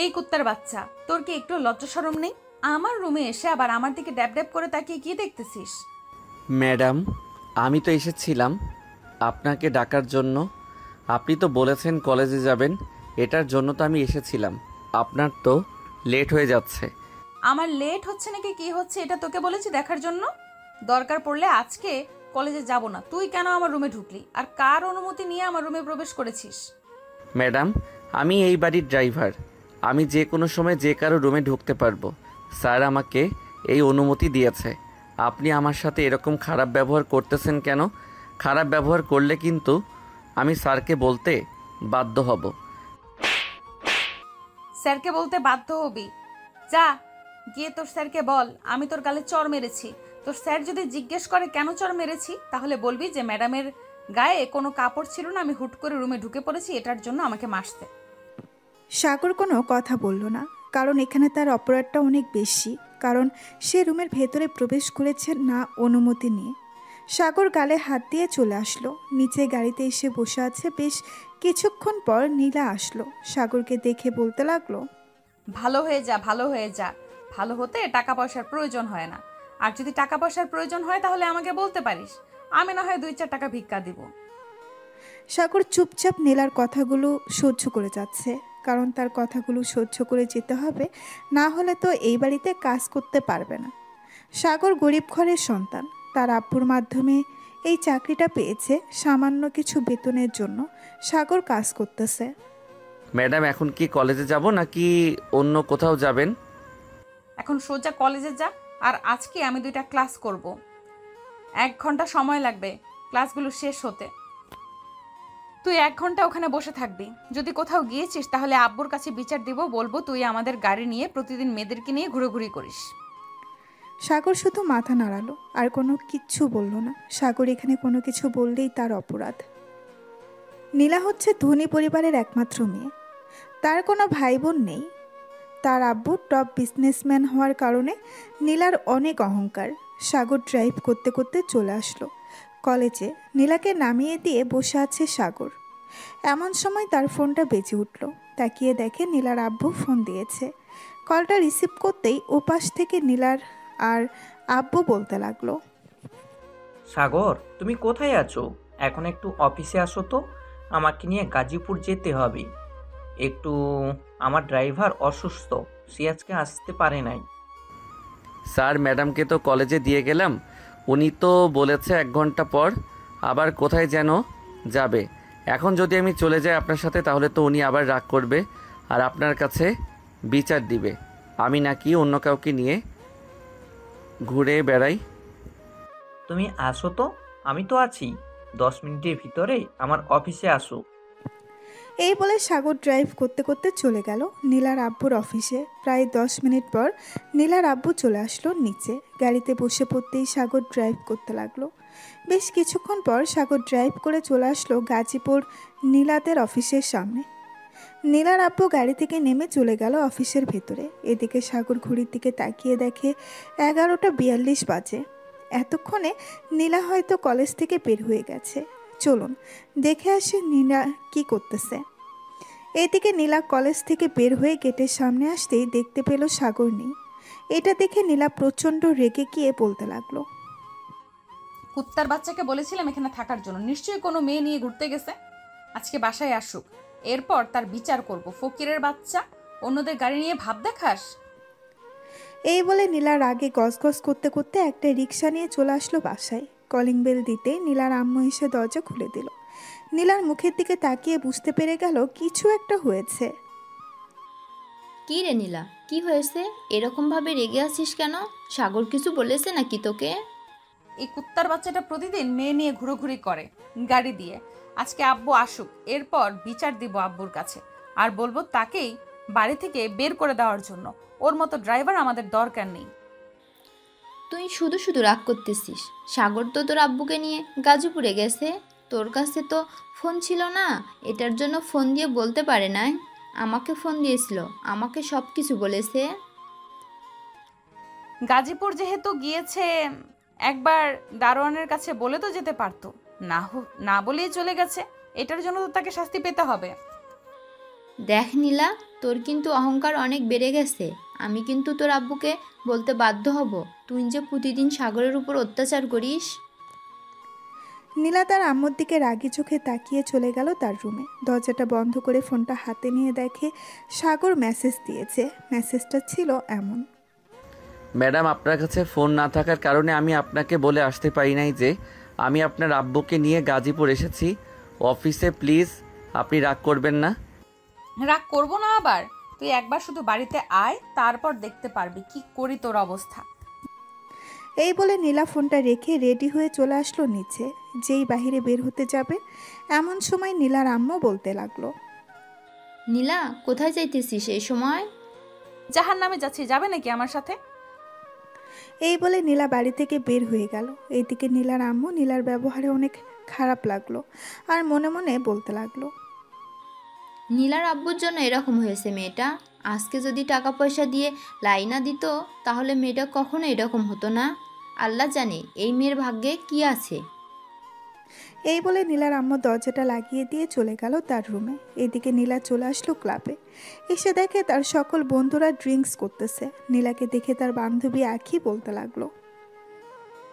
এই কুত্তার বাচ্চা, তোর কি একটু লজ্জা শরম নেই? আমার রুমে এসে আবার আমার দিকে ড্যাব ড্যাব করে তাকিয়ে কি দেখতেছিস? ম্যাডাম, আমি তো এসেছিলাম আপনাকে ডাকার জন্য। আপনি তো বলেছেন কলেজে যাবেন, এটার জন্য তো আমি এসেছিলাম। আপনার তো লেট হয়ে যাচ্ছে। আমার লেট হচ্ছে নাকি কি হচ্ছে এটা তোকে বলেছি দেখার জন্য? দরকার পড়লে আজকে কলেজে যাব না। তুই কেন আমার রুমে ঢুকলি আর কার অনুমতি নিয়ে আমার রুমে প্রবেশ করেছিস? ম্যাডাম, আমি এই বাড়ির ড্রাইভার। আমি যে কোনো সময় যে কারো রুমে ঢুকতে পারবো। স্যার আমাকে এই অনুমতি দিয়েছে। আপনি আমার সাথে এরকম খারাপ ব্যবহার করতেছেন কেন? খারাপ ব্যবহার করলে কিন্তু আমি স্যারকে বলতে বাধ্য হব। স্যারকে বলতে বাধ্য হবি? যা গিয়ে তোর স্যারকে বল আমি তোর গালে চড় মেরেছি। তোর স্যার যদি জিজ্ঞেস করে কেন চড় মেরেছি, তাহলে বলবি যে ম্যাডামের গায়ে কোনো কাপড় ছিল না, আমি হুট করে রুমে ঢুকে পড়েছি, এটার জন্য আমাকে মারতে। সাগর কোনো কথা বলল না, কারণ এখানে তার অপরাধটা অনেক বেশি। কারণ সে রুমের ভেতরে প্রবেশ করেছে না অনুমতি নিয়ে। সাগর গালে হাত দিয়ে চলে আসলো, নিচে গাড়িতে এসে বসে আছে। বেশ কিছুক্ষণ পর নীলা আসলো, সাগরকে দেখে বলতে লাগলো, ভালো হয়ে যা, ভালো হয়ে যা। ভালো হতে টাকা পয়সার প্রয়োজন হয় না। আর যদি টাকা পয়সার প্রয়োজন হয় তাহলে আমাকে বলতে পারিস, আমি না হয় 2-4 টাকা ভিক্ষা দিব। সাগর চুপচাপ নীলার কথাগুলো সহ্য করে যাচ্ছে, কারণ তার কথাগুলো সহ্য করে যেতে হবে, না হলে তো এই বাড়িতে কাজ করতে পারবে না। সাগর গরিব ঘরের সন্তান, তার আব্বুর মাধ্যমে এই চাকরিটা পেয়েছে। সামান্য কিছু বেতনের জন্য সাগর কাজ করতেছে। ম্যাডাম, এখন কি কলেজে যাব নাকি অন্য কোথাও যাবেন? এখন সোজা কলেজে যা। আর আজকে আমি 2টা ক্লাস করব। 1 ঘন্টা সময় লাগবে ক্লাসগুলো শেষ হতে। তুই 1 ঘন্টা ওখানে বসে থাকবি। যদি কোথাও গিয়েছিস তাহলে আব্বুর কাছে বিচার দিব, বলবো তুই আমাদের গাড়ি নিয়ে প্রতিদিন মেয়েদেরকে নিয়ে ঘুরোঘুরি করিস। সাগর শুধু মাথা নাড়ালো, আর কোনো কিচ্ছু বলল না। সাগর এখানে কোনো কিছু বললেই তার অপরাধ। নীলা হচ্ছে ধনী পরিবারের একমাত্র মেয়ে, তার কোনো ভাই বোন নেই। তার আব্বু টপ বিজনেসম্যান হওয়ার কারণে নীলার অনেক অহংকার। সাগর ড্রাইভ করতে করতে চলে আসলো কলেজে। নীলাকে নামিয়ে দিয়ে বসে আছে সাগর। এমন সময় তার ফোনটা বেজে উঠল। তাকিয়ে দেখে নীলার আব্বু ফোন দিয়েছে। কলটা রিসিভ করতেই ওপাশ থেকে নীলার আর আব্বু বলতে লাগলো, সাগর, তুমি কোথায় আছো? এখন একটু অফিসে আসো তো, আমাকে নিয়ে গাজীপুর যেতে হবে একটু। আমার ড্রাইভার অসুস্থ, সে আজকে আসতে পারে নাই। স্যার, ম্যাডামকে তো কলেজে দিয়ে গেলাম। উনি তো বলেছে 1 ঘন্টা পর আবার কোথায় যেন যাবে। এখন যদি আমি চলে যাই আপনার সাথে, তাহলে তো উনি আবার রাগ করবে আর আপনার কাছে বিচার দিবে আমি নাকি অন্য কাউকে নিয়ে ঘুরে বেড়াই। তুমি আসো তো, আমি তো আছি। 10 মিনিটের ভিতরে আমার অফিসে আসো। এই বলে সাগর ড্রাইভ করতে করতে চলে গেল নীলার আব্বুর অফিসে। প্রায় 10 মিনিট পর নীলার আব্বু চলে আসলো নিচে। গাড়িতে বসে পড়তেই সাগর ড্রাইভ করতে লাগলো। বেশ কিছুক্ষণ পর সাগর ড্রাইভ করে চলে আসলো গাজীপুর নীলাদের অফিসের সামনে। নীলার আব্বু গাড়ি থেকে নেমে চলে গেল অফিসের ভেতরে। এদিকে সাগর ঘড়ির দিকে তাকিয়ে দেখে 11টা 42 বাজে। এতক্ষণে নীলা হয়তো কলেজ থেকে বের হয়ে গেছে। চলুন দেখে আসি নীলা কি করতেছে। এদিকে নীলা কলেজ থেকে বের হয়ে গেটের সামনে আসতেই দেখতে পেল সাগর নেই। এটা দেখে নীলা প্রচণ্ড রেগে গিয়ে বলতে লাগলো, কুত্তার বাচ্চাকে বলেছিলাম এখানে থাকার জন্য, নিশ্চয়ই কোনো মেয়ে নিয়ে ঘুরতে গেছে। আজকে বাসায় আসুক, এরপর তার বিচার করব। ফকিরের বাচ্চা, অন্যদের গাড়ি নিয়ে ভাব দেখাস। এই বলে নীলা রাগে গজগজ করতে করতে একটা রিক্সা নিয়ে চলে আসলো বাসায়। কলিং বেল দিতে নীলার আম্মু এসে দরজা খুলে দিল। নীলার মুখের দিকে তাকিয়ে বুঝতে পেরে গেল কিছু একটা হয়েছে। কি রে নীলা, কি হয়েছে? এরকমভাবে রেগে আছিস কেন? সাগর কিছু বলেছে নাকি তোকে? এই কুত্তার বাচ্চাটা প্রতিদিন মেয়ে নিয়ে ঘুরোঘুরি করে গাড়ি দিয়ে। আজকে আব্বু আসুক, এরপর বিচার দিব আব্বুর কাছে। আর বলবো তাকেই বাড়ি থেকে বের করে দেওয়ার জন্য। ওর মতো ড্রাইভার আমাদের দরকার নেই। তুই শুধু শুধু রাগ করতেছিস। সাগর তো তোর আব্বুকে নিয়ে গাজীপুরে গেছে, তোর কাছে তো ফোন ছিল না, এটার জন্য ফোন দিয়ে বলতে পারে নাই? আমাকে ফোন দিয়েছিল, আমাকে সব কিছু বলেছে। গাজীপুর যেহেতু গিয়েছে, একবার দারোয়ানের কাছে বলে তো যেতে পারতো। না বলেই চলে গেছে, এটার জন্য তো তাকে শাস্তি পেতে হবে। দেখ নীলা, তোর কিন্তু অহংকার অনেক বেড়ে গেছে। আমি কিন্তু তোর আব্বুকে বলতে বাধ্য হব তুই যে প্রতিদিন সাগরের উপর অত্যাচার করিস। নীলা তার আম্মুর দিকে রাগি চোখে তাকিয়ে চলে গেল তার রুমে। দরজাটা বন্ধ করে ফোনটা হাতে নিয়ে দেখে সাগর মেসেজ দিয়েছে। মেসেজটা ছিল এমন: ম্যাডাম, আপনার কাছে ফোন না থাকার কারণে আমি আপনাকে বলে আসতে পারি নাই যে আমি আপনার আব্বুকে নিয়ে গাজীপুর এসেছি অফিসে। প্লিজ আপনি রাগ করবেন না। রাগ করবো না আবার? তুই একবার শুধু বাড়িতে আয়, তারপর দেখতে পারবি কি করি তোর অবস্থা। এই বলে নীলা ফোনটা রেখে রেডি হয়ে চলে আসলো নিচে। যেই বাইরে বের হতে যাবে এমন সময় নীলার আম্মু বলতে লাগলো: নীলা, কোথায় যাইতেছিস এই সময়? জাহার নামে যাচ্ছি, যাবে নাকি আমার সাথে? এই বলে নীলা বাড়ি থেকে বের হয়ে গেল। এইদিকে নীলার আম্মু নীলার ব্যবহারে অনেক খারাপ লাগলো আর মনে মনে বলতে লাগলো: নীলার আব্বুর জন্য এরকম হয়েছে মেয়েটা। আজকে যদি টাকা পয়সা দিয়ে লাইনা দিত তাহলে মেয়েটা কখনো এরকম হতো না। আল্লাহ জানে এই মেয়ের ভাগ্যে কি আছে। এই বলে নীলার আম্মু দরজাটা লাগিয়ে দিয়ে চলে গেল তার রুমে। এদিকে নীলা চলে আসলো ক্লাবে। এসে দেখে তার সকল বন্ধুরা ড্রিঙ্কস করতেছে। নীলাকে দেখে তার বান্ধবী আখি বলতে লাগলো: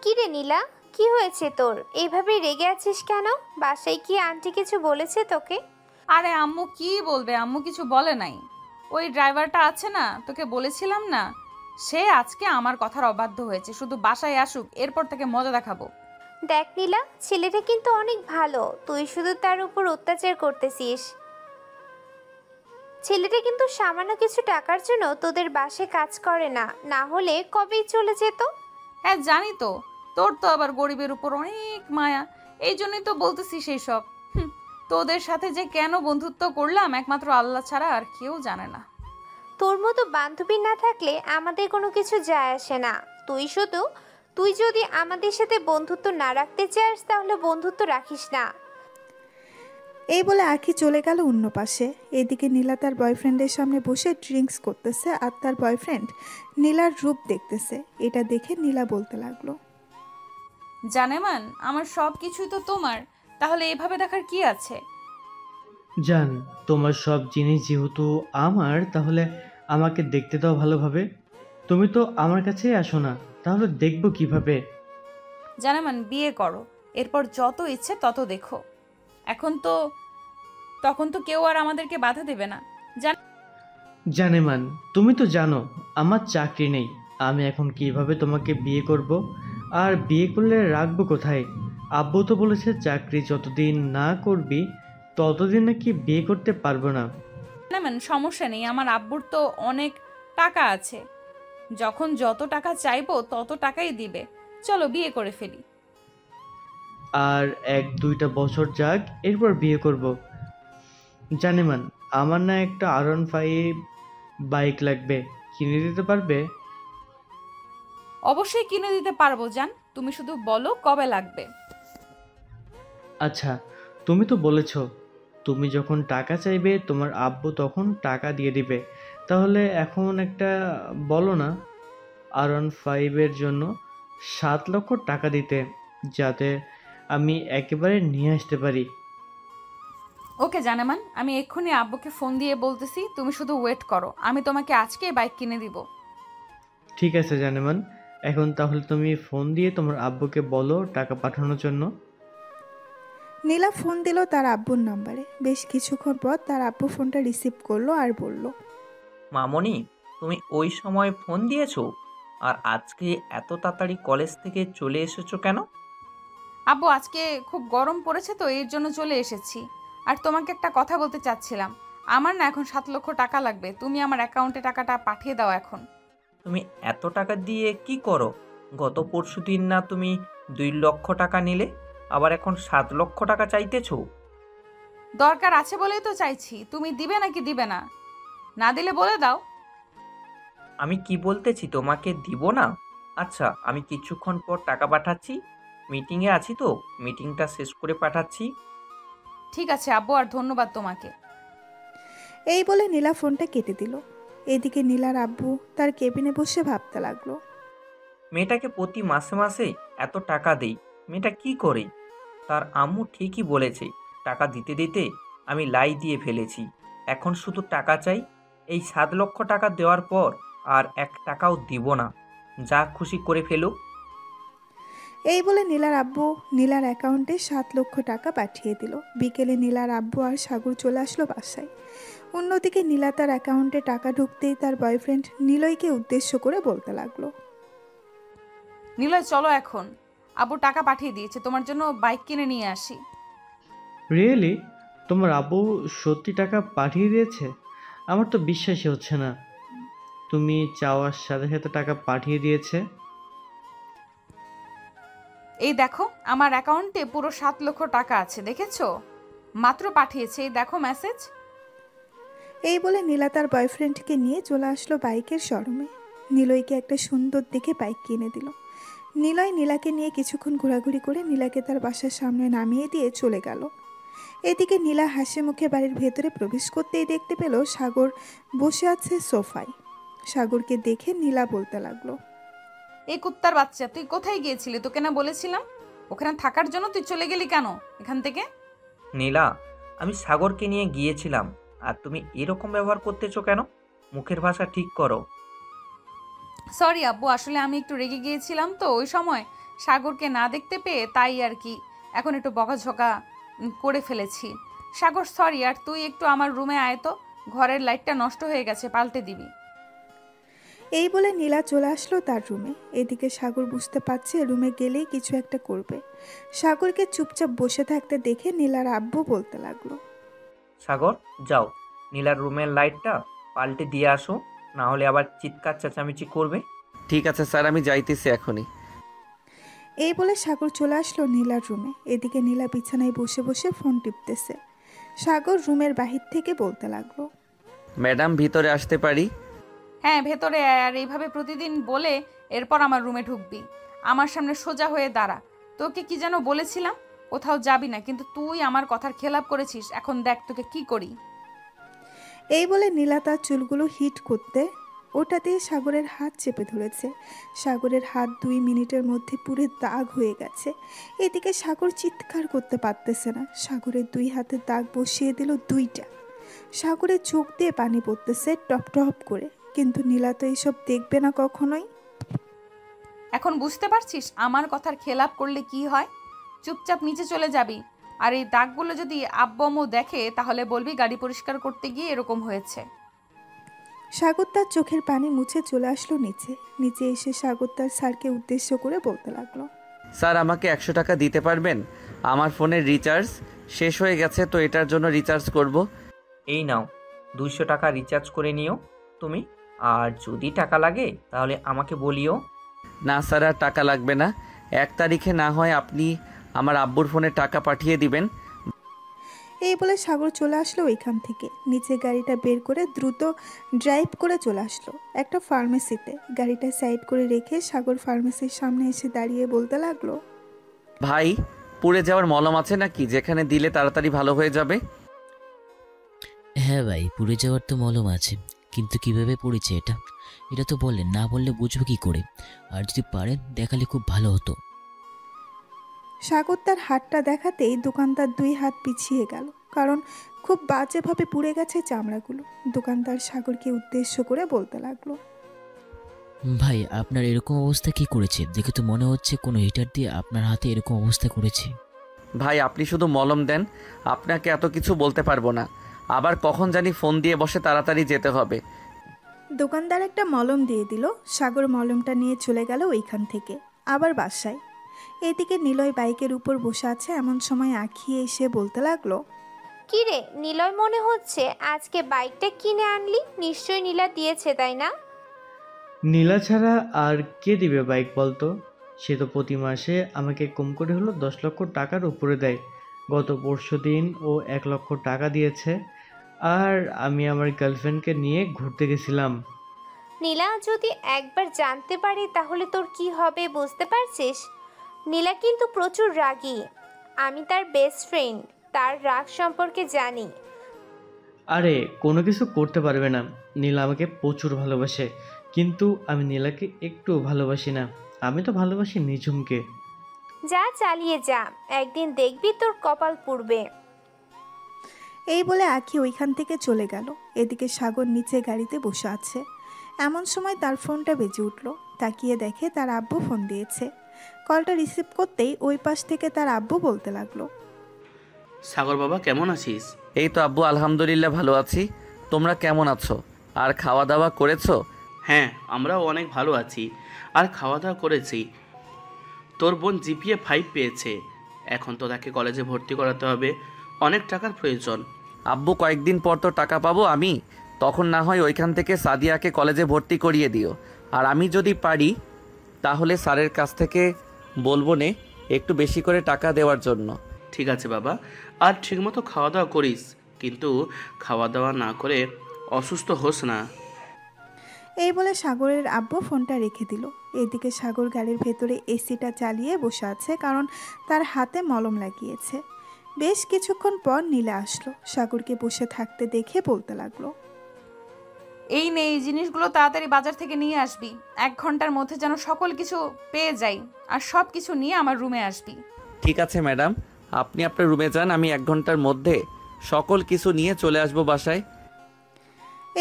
কি রে নীলা, কি হয়েছে তোর? এইভাবে রেগে আছিস কেন? বাসায় কি আন্টি কিছু বলেছে তোকে? আরে আম্মু কি বলবে, আম্মু কিছু বলে নাই। ওই ড্রাইভারটা আছে না, তোকে বলেছিলাম না, সে আজকে আমার কথার অবাধ্য হয়েছে। শুধু বাসায় আসুক, এরপর থেকে মজা দেখাবো। দেখ নীলা, ছেলেটা কিন্তু অনেক ভালো, তুই শুধু তার উপর অত্যাচার করতেছিস। ছেলেটা কিন্তু সামান্য কিছু টাকার জন্য তোদের বাসায় কাজ করে না, না হলে কবেই চলে যেত। হ্যাঁ জানি তো, তোর তো আবার গরিবের উপর অনেক মায়া, এই জন্যই তো বলতেছি সেই সব। তোদের সাথে যে কেন বন্ধুত্ব করলাম একমাত্র আল্লাহ ছাড়া আর কেউ জানে না। তোর মতো বান্ধবী না থাকলে আমাদের কোনো কিছু যায় আসে না। তুই যদি আমাদের সাথে বন্ধুত্ব না রাখতে চাস তাহলে বন্ধুত্ব রাখিস না। এই বলে আখি চলে গেল অন্য পাশে। এদিকে নীলা তার বয়ফ্রেন্ডের সামনে বসে ড্রিঙ্কস করতেছে আর তার বয়ফ্রেন্ড নীলার রূপ দেখতেছে। এটা দেখে নীলা বলতে লাগলো: জানেমান, আমার সব কিছুই তো তোমার, তাহলে এভাবে দেখার কি আছে? জান, তোমার সব জিনিস যেহেতু আমার, তাহলে আমাকে দেখতে দাও ভালোভাবে। তুমি তো আমার কাছেই আসো না, তাহলে দেখবো কিভাবে? জানেমান, বিয়ে করো, এরপর যত ইচ্ছে তত দেখো। তখন তো কেউ আর আমাদেরকে বাধা দেবে না। জানেমান, তুমি তো জানো আমার চাকরি নেই। আমি এখন কিভাবে তোমাকে বিয়ে করব? আর বিয়ে করলে রাখবো কোথায়? আব্বু তো বলেছে চাকরি যতদিন না করবি ততদিন নাকি বিয়ে করতে পারবো না। জানেমান, সমস্যা নেই, আমার আব্বুর তো অনেক টাকা আছে, যখন যত টাকা চাইবো তত টাকাই দিবে। চলো বিয়ে করে ফেলি। আর 1-2টা বছর যাক, এরপর বিয়ে করব। জানেমান, আমার না একটা R15 বাইক লাগবে, কিনে দিতে পারবে? অবশ্যই কিনে দিতে পারবো জান, তুমি শুধু বলো কবে লাগবে। আচ্ছা, তুমি তো বলেছো তুমি যখন টাকা চাইবে তোমার আব্বু তখন টাকা দিয়ে দিবে, তাহলে এখন একটা বলো না। R15 জন্য 7 লক্ষ টাকা দিতে, যাতে আমি একেবারে নিয়ে আসতে পারি। ওকে জানেমান, আমি এক্ষুনি আব্বুকে ফোন দিয়ে বলতেছি, তুমি শুধু ওয়েট করো, আমি তোমাকে আজকে বাইক কিনে দিব। ঠিক আছে জানেমান, এখন তাহলে তুমি ফোন দিয়ে তোমার আব্বুকে বলো টাকা পাঠানোর জন্য। নীলা ফোন দিল তার আব্বুর নাম্বারে। বেশ কিছুক্ষণ পর তার আব্বু ফোনটা রিসিভ করলো আর বলল: মামনি, তুমি ওই সময় ফোন দিয়েছো? আর আজকে এত তাড়াতাড়ি কলেজ থেকে চলে এসেছো কেন? আব্বু, আজকে খুব গরম পড়েছে তো এর জন্য চলে এসেছি। আর তোমাকে একটা কথা বলতে চাচ্ছিলাম, আমার না এখন 7 লক্ষ টাকা লাগবে, তুমি আমার অ্যাকাউন্টে টাকাটা পাঠিয়ে দাও এখন। তুমি এত টাকা দিয়ে কি করো? গত পরশুদিন না তুমি 2 লক্ষ টাকা নিলে, আবার এখন 7 লক্ষ টাকা চাইতেছো? দরকার আছে বলেই তো চাইছি, তুমি দিবে নাকি দিবে না? না দিলে বলে দাও। আমি কি বলতেছি তোমাকে দিব না? আচ্ছা, আমি কিছুক্ষণ পর টাকা পাঠাচ্ছি। মিটিংয়ে আছি তো, মিটিংটা শেষ করে পাঠাচ্ছি। ঠিক আছে আব্বু, আর ধন্যবাদ তোমাকে। এই বলে নীলা ফোনটা কেটে দিল। এদিকে নীলার আব্বু তার কেবিনে বসে ভাবতে লাগলো: মেয়েটাকে প্রতি মাসে মাসে এত টাকা দেই, মেয়েটা কি করে? তার আম্মু ঠিকই বলেছে, টাকা দিতে দিতে আমি লাই দিয়ে ফেলেছি। এখন শুধু টাকা চাই। এই 7 লক্ষ টাকা দেওয়ার পর আর 1 টাকাও দিব না। যা খুশি করে ফেলুক। এই বলে নীলার আব্বু নীলার অ্যাকাউন্টে 7 লক্ষ টাকা পাঠিয়ে দিল। বিকেলে নীলার আব্বু আর সাগর চলে আসলো বাসায়। অন্যদিকে নীলা তার অ্যাকাউন্টে টাকা ঢুকতেই তার বয়ফ্রেন্ড নিলয়কে উদ্দেশ্য করে বলতে লাগলো। নিলয় চলো এখন, আব্বু টাকা পাঠিয়ে দিয়েছে, তোমার জন্য বাইক কিনে নিয়ে আসি। রিয়েলি? তোমার আব্বু সত্যি টাকা পাঠিয়ে দিয়েছে? আমার তো বিশ্বাসই হচ্ছে না। তুমি চাওয়ার সাথে সাথে টাকা পাঠিয়ে দিয়েছে? এই দেখো আমার অ্যাকাউন্টে পুরো 7 লক্ষ টাকা আছে, দেখেছো? মাত্র পাঠিয়েছে, এই দেখো মেসেজ। এই বলে নীলা তার বয়ফ্রেন্ডকে নিয়ে চলে আসলো বাইকের শোরুমে। নিলয়কে একটা সুন্দর দেখে বাইক কিনে দিল। নিলয় নীলাকে নিয়ে কিছুক্ষণ ঘোরাঘুরি করে নীলাকে তার বাসার সামনে নামিয়ে দিয়ে চলে গেল। এদিকে নীলা হাসি মুখে বাড়ির ভেতরে প্রবেশ করতেই দেখতে পেল সাগর বসে আছে সোফায়। সাগরকে দেখে নীলা বলতে লাগলো। এই কুত্তার বাচ্চা, তুই কোথায় গিয়েছিলি? তোকে না বলেছিলাম ওখানে থাকার জন্য, তুই চলে গেলি কেন এখান থেকে? নীলা, আমি সাগরকে নিয়ে গিয়েছিলাম, আর তুমি এরকম ব্যবহার করতেছো কেন? মুখের ভাষা ঠিক করো। সরি আব্বু, আসলে আমি একটু রেগে গিয়েছিলাম তো ওই সময়, সাগরকে না দেখতে পেয়ে, তাই আর কি এখন একটু বকাঝকা করে ফেলেছি। সাগর সরি, আর তুই একটু আমার রুমে আয় তো, ঘরের লাইটটা নষ্ট হয়ে গেছে, পাল্টে দিবি। এই বলে নীলা চলে আসলো তার রুমে। এদিকে সাগর বুঝতে পারছে রুমে গেলেই কিছু একটা করবে। সাগরকে চুপচাপ বসে থাকতে দেখে নীলার আব্বু বলতে লাগলো। সাগর, যাও নীলার রুমের লাইটটা পাল্টে দিয়ে আসো, না হলে আবার চিৎকার চেঁচামেচি করবে। ঠিক আছে স্যার, আমি যাইতেছি এখনই। এই বলে সাগর চলে আসলো নীলার রুমে। এদিকে নীলা বিছানায় বসে বসে ফোন টিপতেছে। সাগর রুমের বাহির থেকে বলতে লাগলো। ম্যাডাম ভিতরে আসতে পারি? হ্যাঁ ভেতরে আয়, আর এইভাবে প্রতিদিন বলে এরপর আমার রুমে ঢুকবি। আমার সামনে সোজা হয়ে দাঁড়া। তোকে কি যেন বলেছিলাম, কোথাও যাবি না, কিন্তু তুই আমার কথার খেলাপ করেছিস। এখন দেখ তোকে কি করি। এই বলে নীলা তার চুলগুলো হিট করতে ওটা দিয়ে সাগরের হাত চেপে ধরেছে। সাগরের হাত 2 মিনিটের মধ্যে পুরো দাগ হয়ে গেছে। এদিকে সাগর চিৎকার করতে পারতেছে না। সাগরের 2 হাতে দাগ বসিয়ে দিল 2টা। সাগরের চোখ দিয়ে পানি পড়তেছে টপ টপ করে, কিন্তু নীলা তো এইসব দেখবে না কখনোই। এখন বুঝতে পারছিস আমার কথার খেলাপ করলে কি হয়? চুপচাপ নিচে চলে যাবি। আর এই দাগগুলো যদি আব্বু আম্মু দেখে তাহলে বলবি গাড়ি পরিষ্কার করতে গিয়ে এরকম হয়েছে। সাগর তার চোখের পানি মুছে চলে আসলো নিচে। নিচে এসে সাগর তার স্যারকে উদ্দেশ্য করে বলতে লাগলো। স্যার, আমাকে 100 টাকা দিতে পারবেন? আমার ফোনের রিচার্জ শেষ হয়ে গেছে, তো এটার জন্য রিচার্জ করব। এই নাও, 200 টাকা রিচার্জ করে নিও তুমি। আর যদি টাকা লাগে তাহলে আমাকে বলিও। না স্যার, আর টাকা লাগবে না। 1 তারিখে না হয় আপনি আমার আব্বুর ফোনে টাকা পাঠিয়ে দিবেন। এই বলে সাগর চলে আসলো ওইখান থেকে। নিচে গাড়িটা বের করে দ্রুত ড্রাইভ করে চলে আসলো একটা ফার্মেসিতে। গাড়িটা সাইড করে রেখে সাগর ফার্মেসির সামনে এসে দাঁড়িয়ে বলতে লাগলো। ভাই, পুড়ে যাওয়ার মলম আছে নাকি, যেখানে দিলে তাড়াতাড়ি ভালো হয়ে যাবে? হ্যাঁ ভাই, পুড়ে যাওয়ার তো মলম আছে, কিন্তু কিভাবে পড়েছে এটা এটা তো বললেন না, বললে বুঝবো কি করে? আর যদি পারেন দেখালে খুব ভালো হতো। সাগর তার হাতটা দেখাতেই দোকানদার 2 হাত পিছিয়ে গেল, কারণ খুব বাজেভাবে পুড়ে গেছে চামড়াগুলো। দোকানদার সাগরকে উদ্দেশ্য করে বলতে লাগলো। ভাই, আপনার এরকম অবস্থা কি করেছে? দেখে তো মনে হচ্ছে কোনো হিটার দিয়ে আপনার হাতে এরকম অবস্থা করেছে। ভাই, আপনি শুধু মলম দেন, আপনাকে এত কিছু বলতে পারবো না। আবার কখন জানি ফোন দিয়ে বসে, তাড়াতাড়ি যেতে হবে। দোকানদার একটা মলম দিয়ে দিল। সাগর মলমটা নিয়ে চলে গেল ওইখান থেকে আবার বাসায়। এদিকে নিলয় বাইকের উপর বসে আছে। এমন সময় আঁখিয়ে এসে বলতে লাগলো। কি রে নিলয়, মনে হচ্ছে আজকে বাইকটা কিনে আনলি? নিশ্চয়ই নীলা দিয়েছে, তাই না? নীলা ছাড়া আর কে দিবে বাইক বলতো? সে তো প্রতি মাসে আমাকে কম করে হলো 10 লক্ষ টাকার উপরে দেয়। গত পরশুদিন ও 1 লক্ষ টাকা দিয়েছে। আর আমি আমার গার্লফ্রেন্ডকে নিয়ে ঘুরতে গেছিলাম। নীলা যদি একবার জানতে পারে তাহলে তোর কি হবে বুঝতে পারছিস? নীলা কিন্তু প্রচুর রাগী। আমি তার বেস্ট ফ্রেন্ড, তার রাগ সম্পর্কে জানি। আরে কোনো কিছু করতে পারবে না। নীলা আমাকে প্রচুর ভালোবাসে, কিন্তু আমি নীলাকে একটু ভালোবাসি না। আমি তো ভালোবাসি নিঝুমকে। যা চালিয়ে যা, একদিন দেখবি তোর কপাল পুড়বে। এই বলে আঁখি ওইখান থেকে চলে গেল। এদিকে সাগর নিচে গাড়িতে বসে আছে। এমন সময় তার ফোনটা বেজে উঠল। তাকিয়ে দেখে তার আব্বু ফোন দিয়েছে। কলটা রিসিভ করতেই ওই পাশ থেকে তার আব্বু বলতে লাগলো, সাগর বাবা কেমন আছিস? এই তো আব্বু, আলহামদুলিল্লাহ ভালো আছি। তোমরা কেমন আছো? আর খাওয়া দাওয়া করেছো? হ্যাঁ, আমরাও অনেক ভালো আছি আর খাওয়া দাওয়া করেছি। তোর বোন জিপিএ 5 পেয়েছে। এখন তো তাকে কলেজে ভর্তি করাতে হবে, অনেক টাকার প্রয়োজন। আব্বু, কয়েকদিন পর তো টাকা পাবো আমি, তখন না হয় ওইখান থেকে সাদিয়াকে কলেজে ভর্তি করিয়ে দিও। আর আমি যদি পারি তাহলে স্যারের কাছ থেকে বলবো নে একটু বেশি করে টাকা দেওয়ার জন্য। ঠিক আছে বাবা, আর ঠিকমতো খাওয়া দাওয়া করিস, কিন্তু খাওয়া দাওয়া না করে অসুস্থ হোস না। এই বলে সাগরের আব্বু ফোনটা রেখে দিল। এদিকে সাগর গাড়ির ভেতরে এসিটা চালিয়ে বসে আছে, কারণ তার হাতে মলম লাগিয়েছে। বেশ কিছুক্ষণ পর নীলা আসলো। সাগরকে বসে থাকতে দেখে বলতে লাগলো, এই নে, এই জিনিসগুলো তাড়াতাড়ি বাজার থেকে নিয়ে আসবি। 1 ঘন্টার মধ্যে যেন সকল কিছু পেয়ে যাই, আর সব কিছু নিয়ে আমার রুমে আসবি। ঠিক আছে ম্যাডাম, আপনি আপনার রুমে যান, আমি 1 ঘন্টার মধ্যে সকল কিছু নিয়ে চলে আসবো বাসায়।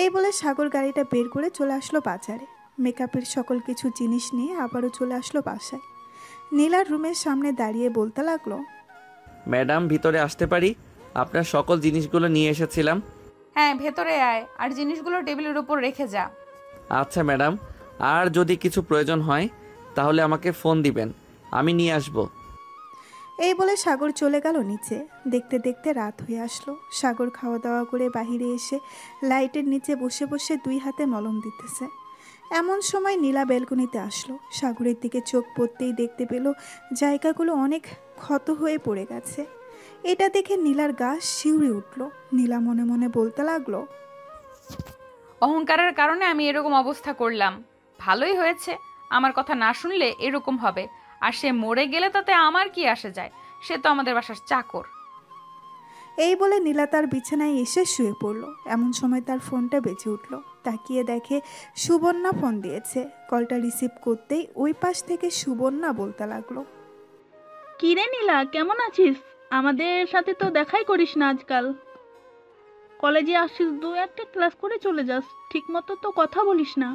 এই বলে সাগর গাড়িটা বের করে চলে আসলো বাজারে। মেকআপের সকল কিছু জিনিস নিয়ে আবারও চলে আসলো বাসায়। নীলার রুমের সামনে দাঁড়িয়ে বলতে লাগলো, ম্যাডাম ভিতরে আসতে পারি? আপনার সকল জিনিসগুলো নিয়ে এসেছিলাম। হ্যাঁ, ভেতরে আয়, আর জিনিসগুলো টেবিলের উপর রেখে যা। আচ্ছা ম্যাডাম, আর যদি কিছু প্রয়োজন হয় তাহলে আমাকে ফোন দিবেন, আমি নিয়ে আসবো। এই বলে সাগর চলে গেল নিচে। দেখতে দেখতে রাত হয়ে আসলো। সাগর খাওয়া দাওয়া করে বাহিরে এসে লাইটের নিচে বসে বসে 2 হাতে মলম দিতেছে। এমন সময় নীলা বেলকনিতে আসলো। সাগরের দিকে চোখ পড়তেই দেখতে পেল জায়গাগুলো অনেক ক্ষত হয়ে পড়ে গেছে। এটা দেখে নীলার গা শিউরে উঠল। নীলা মনে মনে বলতে লাগলো, অহংকারের কারণে আমি এরকম অবস্থা করলাম। ভালোই হয়েছে, আমার কথা না শুনলে এরকম হবে। আর সে মরে গেলে তাতে আমার কি আসে যায়? সে তো আমাদের বাসার চাকর। এই বলে নীলা তার বিছানায় এসে শুয়ে পড়ল। এমন সময় তার ফোনটা বেজে উঠল। তাকিয়ে দেখে সুবর্ণা ফোন দিয়েছে। কলটা রিসিভ করতেই ওই পাশ থেকে সুবর্ণা বলতে লাগলো, কি রে নীলা, কেমন আছিস? আমাদের সাথে তো দেখাই করিস না আজকাল। কলেজে আসিস 2-1টা ক্লাস করে চলে যাস, ঠিক মতো তো কথা বলিস না।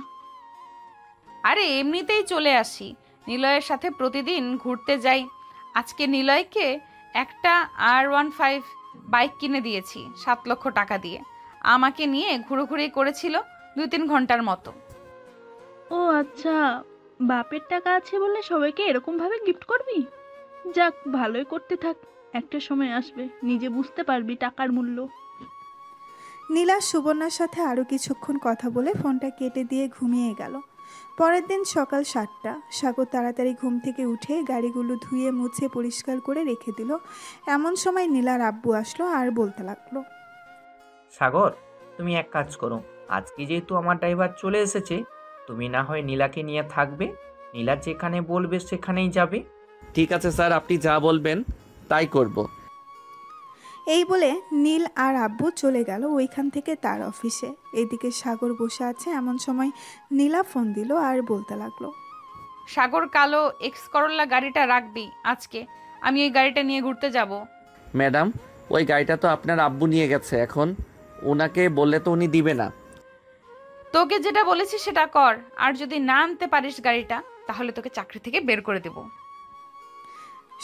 আরে এমনিতেই চলে আসি, নিলয়ের সাথে প্রতিদিন ঘুরতে যাই। আজকে নিলয়কে একটা R15 বাইক কিনে দিয়েছি 7 লক্ষ টাকা দিয়ে। আমাকে নিয়ে ঘুরোঘুরি করেছিল 2-3 ঘন্টার মতো। ও আচ্ছা, বাপের টাকা আছে বলে সবাইকে এরকম ভাবে গিফট করবি? যাক, ভালোই করতে থাক, একটা সময় আসবে নিজে বুঝতে পারবি টাকার মূল্য। নীলা সুবর্ণার সাথে আরও কিছুক্ষণ কথা বলে ফোনটা কেটে দিয়ে ঘুমিয়ে গেল। পরের দিন সকাল 7টা। সাগর তাড়াতাড়ি ঘুম থেকে উঠে গাড়িগুলো ধুয়ে মুছে পরিষ্কার করে রেখে দিল। এমন সময় নীলার আব্বু আসলো আর বলতে লাগলো, সাগর, তুমি এক কাজ করো, আজকে যেহেতু আমার ড্রাইভার চলে এসেছে, তুমি না হয় নীলাকে নিয়ে থাকবে। নীলা যেখানে বলবে সেখানেই যাবে। ঠিক আছে স্যার, আপনি যা বলবেন তাই করব। এই বলে নীল আর আব্বু চলে গেল ওইখান থেকে তার অফিসে। এদিকে সাগর বসে আছে। এমন সময় নীলা ফোন দিল আর বলতে লাগলো, সাগর, কালো এক্স করোলা গাড়িটা রাখবি আজকে, আমি এই গাড়িটা নিয়ে ঘুরতে যাব। ম্যাডাম, ওই গাড়িটা তো আপনার আব্বু নিয়ে গেছে, এখন ওনাকে বললে তো উনি দিবে না। তোকে যেটা বলেছি সেটা কর, আর যদি না আনতে পারিস গাড়িটা তাহলে তোকে চাকরি থেকে বের করে দেব।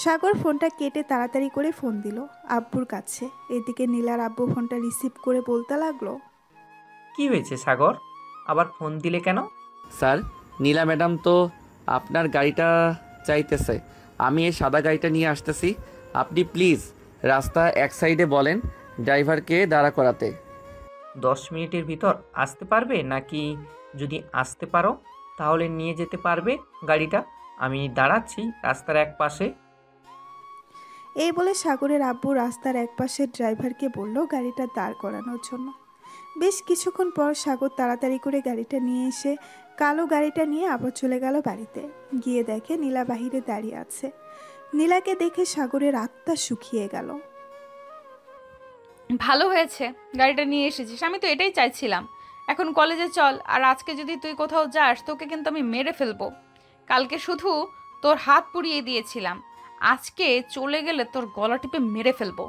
সাগর ফোনটা কেটে তাড়াতাড়ি করে ফোন দিল আব্বুর কাছে। এদিকে নীলার আব্বু ফোনটা রিসিভ করে বলতে লাগলো, কি হয়েছে সাগর, আবার ফোন দিলে কেন? স্যার, নীলা ম্যাডাম তো আপনার গাড়িটা চাইতেছে, আমি এই সাদা গাড়িটা নিয়ে আসতেছি। আপনি প্লিজ রাস্তা এক সাইডে বলেন ড্রাইভারকে দাঁড়া করাতে। 10 মিনিটের ভিতর আসতে পারবে নাকি? যদি আসতে পারো তাহলে নিয়ে যেতে পারবে গাড়িটা। আমি দাঁড়াচ্ছি রাস্তার এক পাশে। এই বলে সাগরের আব্বু রাস্তার একপাশে ড্রাইভারকে বলল গাড়িটা দাঁড় করানোর জন্য। বেশ কিছুক্ষণ পর সাগর তাড়াতাড়ি করে গাড়িটা নিয়ে এসে কালো গাড়িটা নিয়ে আবার চলে গেল বাড়িতে। গিয়ে দেখে নীলা বাহিরে দাঁড়িয়ে আছে। নীলাকে দেখে সাগরের আত্মা শুকিয়ে গেল। ভালো হয়েছে গাড়িটা নিয়ে এসেছিস, আমি তো এটাই চাইছিলাম। এখন কলেজে চল, আর আজকে যদি তুই কোথাও যাস তোকে কিন্তু আমি মেরে ফেলবো। কালকে শুধু তোর হাত পুড়িয়ে দিয়েছিলাম, আজকে চলে গেলে তোর গলা টিপে মেরে ফেলবো।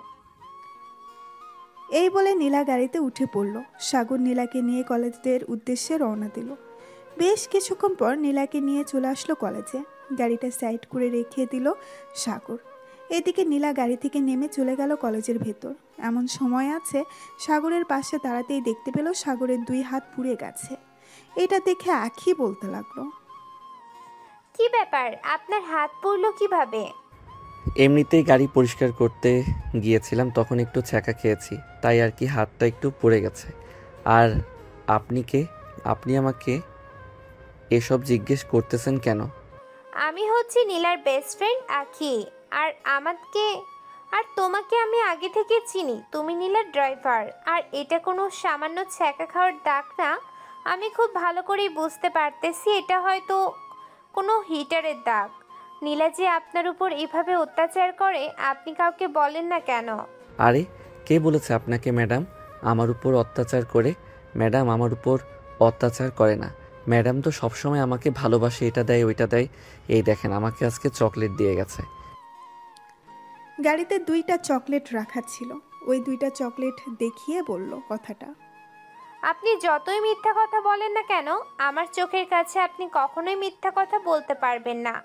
এই বলে নীলা গাড়িতে উঠে পড়ল। সাগর নীলাকে নিয়ে কলেজের উদ্দেশ্যে রওনা দিল। বেশ কিছুক্ষণ পর নীলাকে নিয়ে চলে আসলো কলেজে। গাড়িটা সাইড করে রেখে দিল সাগর। এদিকে নীলা গাড়ি থেকে নেমে চলে গেল কলেজের ভেতর। এমন সময় আছে সাগরের পাশে দাঁড়াতেই দেখতে পেল সাগরের 2 হাত পুড়ে গেছে। এটা দেখে আখি বলতে লাগলো, কি ব্যাপার, আপনার হাত পড়লো কিভাবে? এমনিতেই গাড়ি পরিষ্কার করতে গিয়েছিলাম, তখন একটু ছ্যাঁকা খেয়েছি, তাই আর কি হাতটা একটু পড়ে গেছে। আর আপনি কে? আপনি আমাকে এসব জিজ্ঞেস করতেছেন কেন? আমি হচ্ছি নীলার বেস্ট ফ্রেন্ড আখি। আর তোমাকে আমি আগে থেকে চিনি। তুমি নীলার ড্রাইভার। আর এটা কোনো সামান্য ছ্যাঁকা খাওয়ার দাগ না। আমি খুব ভালো করেই বুঝতে পারতেছি এটা হয়তো কোনো হিটারের দাগ। নীলা যে আপনার উপর এভাবে অত্যাচার করে আপনি কাউকে বলেন না কেন? আরে কে বলেছে আপনাকে ম্যাডাম আমার উপর অত্যাচার করে? ম্যাডাম আমার উপর অত্যাচার করে না। ম্যাডাম তো সবসময় আমাকে ভালোবাসে, এটা দেয় ওইটা দেয়। এই দেখেন আমাকে আজকে চকলেট দিয়ে গেছে। গাড়িতে 2টা চকলেট রাখা ছিল। ওই 2টা চকলেট দেখিয়ে বলল কথাটা। আপনি যতই মিথ্যা কথা বলেন না কেন আমার চোখের কাছে আপনি কখনোই মিথ্যা কথা বলতে পারবেন না।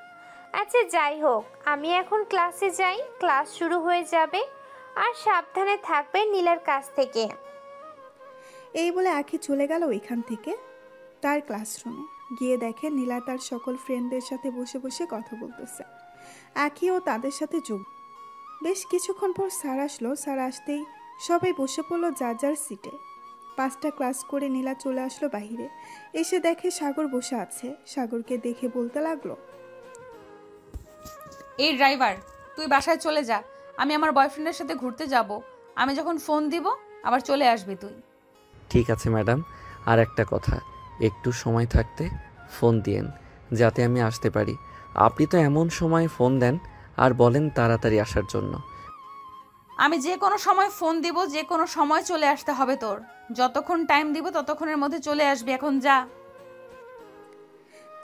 আচ্ছা যাই হোক, আমি এখন ক্লাসে যাই। ক্লাস শুরু হয়ে যাবে। আর সাবধানে থাকবেন নীলার কাছ থেকে। এই বলে আখি চলে গেল ওইখান থেকে তার ক্লাসরুমে। গিয়ে দেখে নীলা তার সকল ফ্রেন্ডদের সাথে বসে বসে কথা বলতেছে। আখিও তাদের সাথে যোগ। বেশ কিছুক্ষণ পর স্যার আসলো। স্যার আসতেই সবাই বসে পড়লো যার যার সিটে। 5টা ক্লাস করে নীলা চলে আসলো বাইরে। এসে দেখে সাগর বসে আছে। সাগরকে দেখে বলতে লাগলো, এই ড্রাইভার, তুই বাসায় চলে যা। আমি আমার বয়ফ্রেন্ডের সাথে ঘুরতে যাব। আমি যখন ফোন দিব আবার চলে আসবি তুই। ঠিক আছে ম্যাডাম, আর একটা কথা, একটু সময় থাকতে ফোন দিয়েন যাতে আমি আসতে পারি। আপনি তো এমন সময় ফোন দেন আর বলেন তাড়াতাড়ি আসার জন্য। আমি যে কোনো সময় ফোন দিব, যে কোনো সময় চলে আসতে হবে তোর। যতক্ষণ টাইম দিব ততক্ষণের মধ্যে চলে আসবি, এখন যা।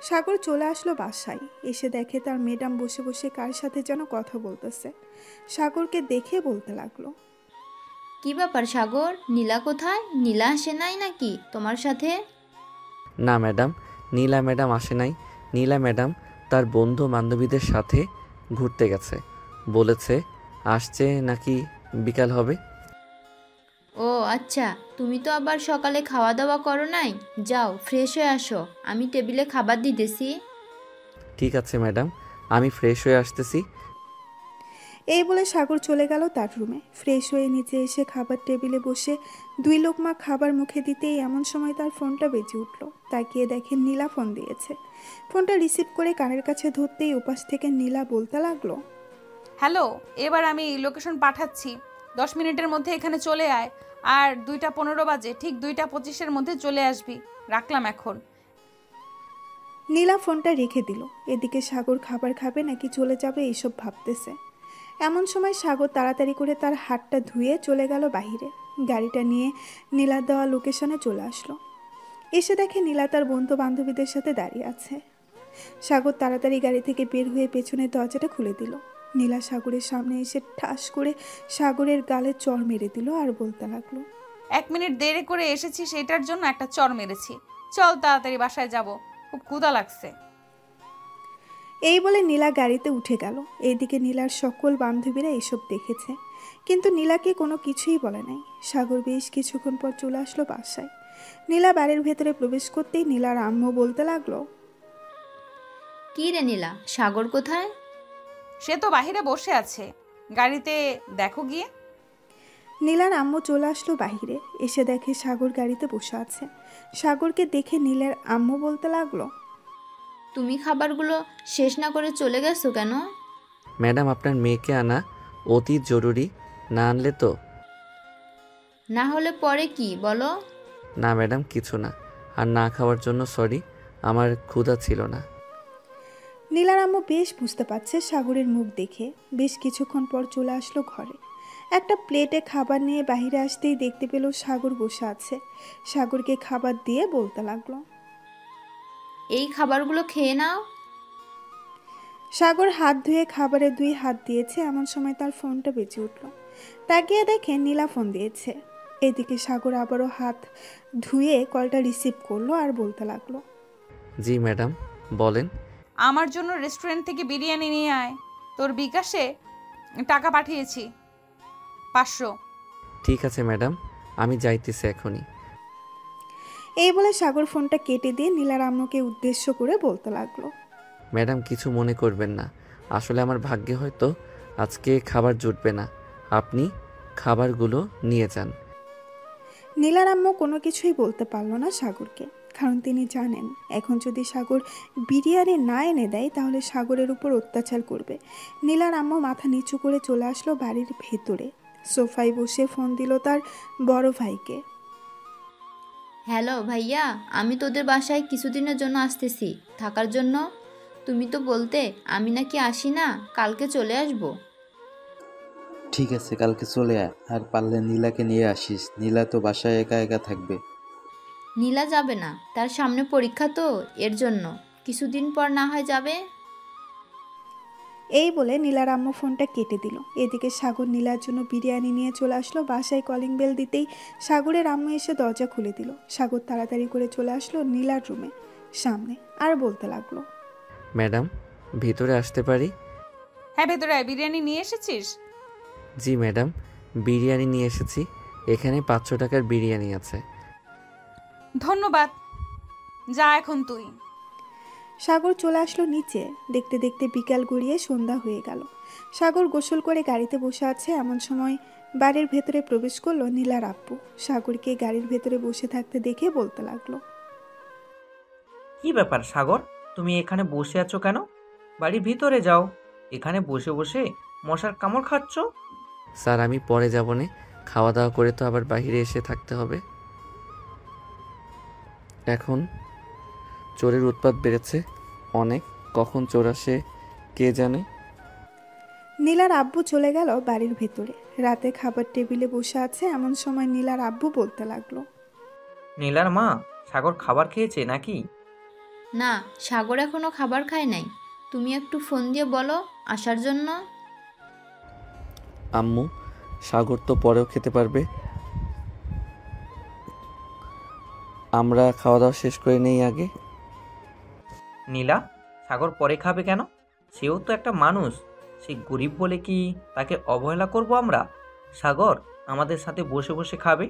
সাগর চলে আসলো বাসায়। এসে দেখে তার ম্যাডাম বসে বসে কার সাথে যেন কথা বলতেছে। সাগরকে দেখে বলতে লাগলো, কি ব্যাপার সাগর, নীলা কোথায়? নীলা আসে নাই নাকি তোমার সাথে? না ম্যাডাম, নীলা ম্যাডাম আসে নাই। নীলা ম্যাডাম তার বন্ধু বান্ধবীদের সাথে ঘুরতে গেছে। বলেছে আসছে নাকি বিকাল হবে। ও আচ্ছা, তুমি তো আবার সকালে খাওয়া দাওয়া করো নাই। যাও ফ্রেশ হয়ে আসো, আমি টেবিলে খাবার দিতেছি। ঠিক আছে ম্যাডাম, আমি ফ্রেশ হয়ে আসতেছি। এই বলে সাগর চলে গেল তার রুমে। ফ্রেশ হয়ে নিচে এসে খাবার টেবিলে বসে 2 লোকমা খাবার মুখে দিতেই এমন সময় তার ফোনটা বেজে উঠল। তাকিয়ে দেখে নীলা ফোন দিয়েছে। ফোনটা রিসিভ করে কানের কাছে ধরতেই ওপাশ থেকে নীলা বলতে লাগলো, হ্যালো, এবার আমি লোকেশন পাঠাচ্ছি। 10 মিনিটের মধ্যে এখানে চলে আয়। আর 2টা 15 বাজে, ঠিক 2টা 25-এর মধ্যে চলে আসবি। রাখলাম এখন। নীলা ফোনটা রেখে দিল। এদিকে সাগর খাবার খাবে নাকি চলে যাবে এইসব ভাবতেছে। এমন সময় সাগর তাড়াতাড়ি করে তার হাতটা ধুয়ে চলে গেল বাইরে। গাড়িটা নিয়ে নীলার দেওয়া লোকেশনে চলে আসলো। এসে দেখে নীলা তার বন্ধু বান্ধবীদের সাথে দাঁড়িয়ে আছে। সাগর তাড়াতাড়ি গাড়ি থেকে বের হয়ে পেছনের দরজাটা খুলে দিল। নীলা সাগরের সামনে এসে ঠাস করে সাগরের গালে চড় মেরে দিল আর বলতে লাগলো, 1 মিনিট দেরি করে এসেছি, সেটার জন্য একটা চড় মেরেছি। চল তাড়াতাড়ি বাসায় যাব, খুব ক্ষুধা লাগছে। এই বলে নীলা গাড়িতে উঠে গেল। এইদিকে নীলার সকল বান্ধবীরা এসব দেখেছে, কিন্তু নীলাকে কোনো কিছুই বলে নাই। সাগর বেশ কিছুক্ষণ পর চলে আসলো বাসায়। নীলা বাড়ির ভেতরে প্রবেশ করতেই নীলার আম্মু বলতে লাগলো, কি রে নীলা, সাগর কোথায়? সে তো বাহিরে বসে আছে, গাড়িতে দেখো গিয়ে। নীলার আম্মু চলে আসলো বাহিরে। এসে দেখে সাগর গাড়িতে বসে আছে। সাগরকে দেখে নীলার আম্মু বলতে লাগলো, তুমি খাবারগুলো শেষ না করে চলে গেছো কেন? ম্যাডাম আপনার মেয়েকে আনা অতি জরুরি, না আনলে তো। না হলে পরে কি বলো? না ম্যাডাম কিছু না, আর না খাওয়ার জন্য সরি, আমার ক্ষুধা ছিল না। নীলার আম্মু বেশ বুঝতে পারছে সাগরের মুখ দেখে। বেশ কিছুক্ষণ পর চলে আসলো ঘরে। একটা প্লেটে খাবার নিয়ে বাইরে আসতেই দেখতে পেল সাগর বসে আছে। সাগরকে খাবার দিয়ে বলতে লাগলো, এই খাবারগুলো খেয়ে নাও। সাগর হাত ধুয়ে খাবারে 2 হাত দিয়েছে। এমন সময় তার ফোনটা বেজে উঠল। তাকিয়ে দেখে নীলা ফোন দিয়েছে। এদিকে সাগর আবারও হাত ধুয়ে কলটা রিসিভ করলো আর বলতে লাগলো, জি ম্যাডাম, বলেন। আমার জন্য রেস্টুরেন্ট থেকে বিরিয়ানি নিয়ে আয়। তোর বিকাশে টাকা পাঠিয়েছি 500। ঠিক আছে ম্যাডাম, আমি যাইতেছি এখনই। এই বলে সাগর ফোনটা কেটে দিয়ে নীলার আম্মুকে উদ্দেশ্য করে বলতে লাগলো, ম্যাডাম কিছু মনে করবেন না, আসলে আমার ভাগ্যে হয়তো আজকে খাবার জুটবে না, আপনি খাবারগুলো নিয়ে যান। নীলার আম্মু কোনো কিছুই বলতে পারলো না সাগরকে, কারণ তিনি জানেন এখন যদি সাগর বিরিয়ানি না এনে দেয় তাহলে সাগরের উপর অত্যাচার করবে। নীলার আম্মু মাথা নিচু করে চলে আসলো বাড়ির ভেতরে, সোফায় বসে ফোন দিল তার বড় ভাইকে। হ্যালো ভাইয়া, আমি তোদের বাসায় কিছুদিনের জন্য আসতেছি থাকার জন্য। তুমি তো বলতে আমি নাকি আসি না, কালকে চলে আসবো। ঠিক আছে, কালকে চলে আয়, আর পারলে নীলাকে নিয়ে আসিস, নীলা তো বাসায় একা একা থাকবে। নীলা যাবে না, তার সামনে পরীক্ষা তো, এর জন্য কিছুদিন পর না হয় যাবে। এই বলে নীলার আম্মু ফোনটা কেটে দিল। এদিকে সাগর নীলার জন্য বিরিয়ানি নিয়ে চলে আসলো বাসায়। কলিং বেল দিতেই সাগরের আম্মু এসে দরজা খুলে দিল। সাগর তাড়াতাড়ি করে চলে আসলো নীলার রুমে সামনে আর বলতে লাগলো, ম্যাডাম ভিতরে আসতে পারি? হ্যাঁ ভেতরে আয়। বিরিয়ানি নিয়ে এসেছিস? জি ম্যাডাম, বিরিয়ানি নিয়ে এসেছি, এখানে 500 টাকার বিরিয়ানি আছে। ধন্যবাদ, যা এখন তুই। সাগর চলে আসলো নিচে। দেখতে দেখতে বিকাল গড়িয়ে সন্ধ্যা হয়ে গেল। সাগর গোসল করে গাড়িতে বসে আছে, এমন সময় বাড়ির ভেতরে প্রবেশ করলো নীলার আব্বু। সাগরকে গাড়ির ভেতরে বসে থাকতে দেখে বলতে লাগলো, কি ব্যাপার সাগর, তুমি এখানে বসে আছো কেন? বাড়ির ভিতরে যাও, এখানে বসে বসে মশার কামড় খাচ্ছ। স্যার আমি পরে যাব না, খাওয়া দাওয়া করে তো আবার বাইরে এসে থাকতে হবে। এখন চোরের উৎপাত বেড়েছে অনেক, কখন চোর আসে কে জানে। নীলার আব্বু চলে গেল বাড়ির ভেতরে। রাতে খাবার টেবিলে বসে আছে, এমন সময় নীলার আব্বু বলতে লাগলো, নীলার মা, সাগর খাবার খেয়েছে নাকি? না, সাগর এখনো খাবার খায় নাই। তুমি একটু ফোন দিয়ে বলো আসার জন্য। আম্মু সাগর তো পরেও খেতে পারবে, আমরা খাওয়া দাওয়া শেষ করে নেই আগে। নীলা, সাগর পরে খাবে কেন? সেও তো একটা মানুষ, সে গরিব বলে কি তাকে অবহেলা করব আমরা? সাগর আমাদের সাথে বসে বসে খাবে।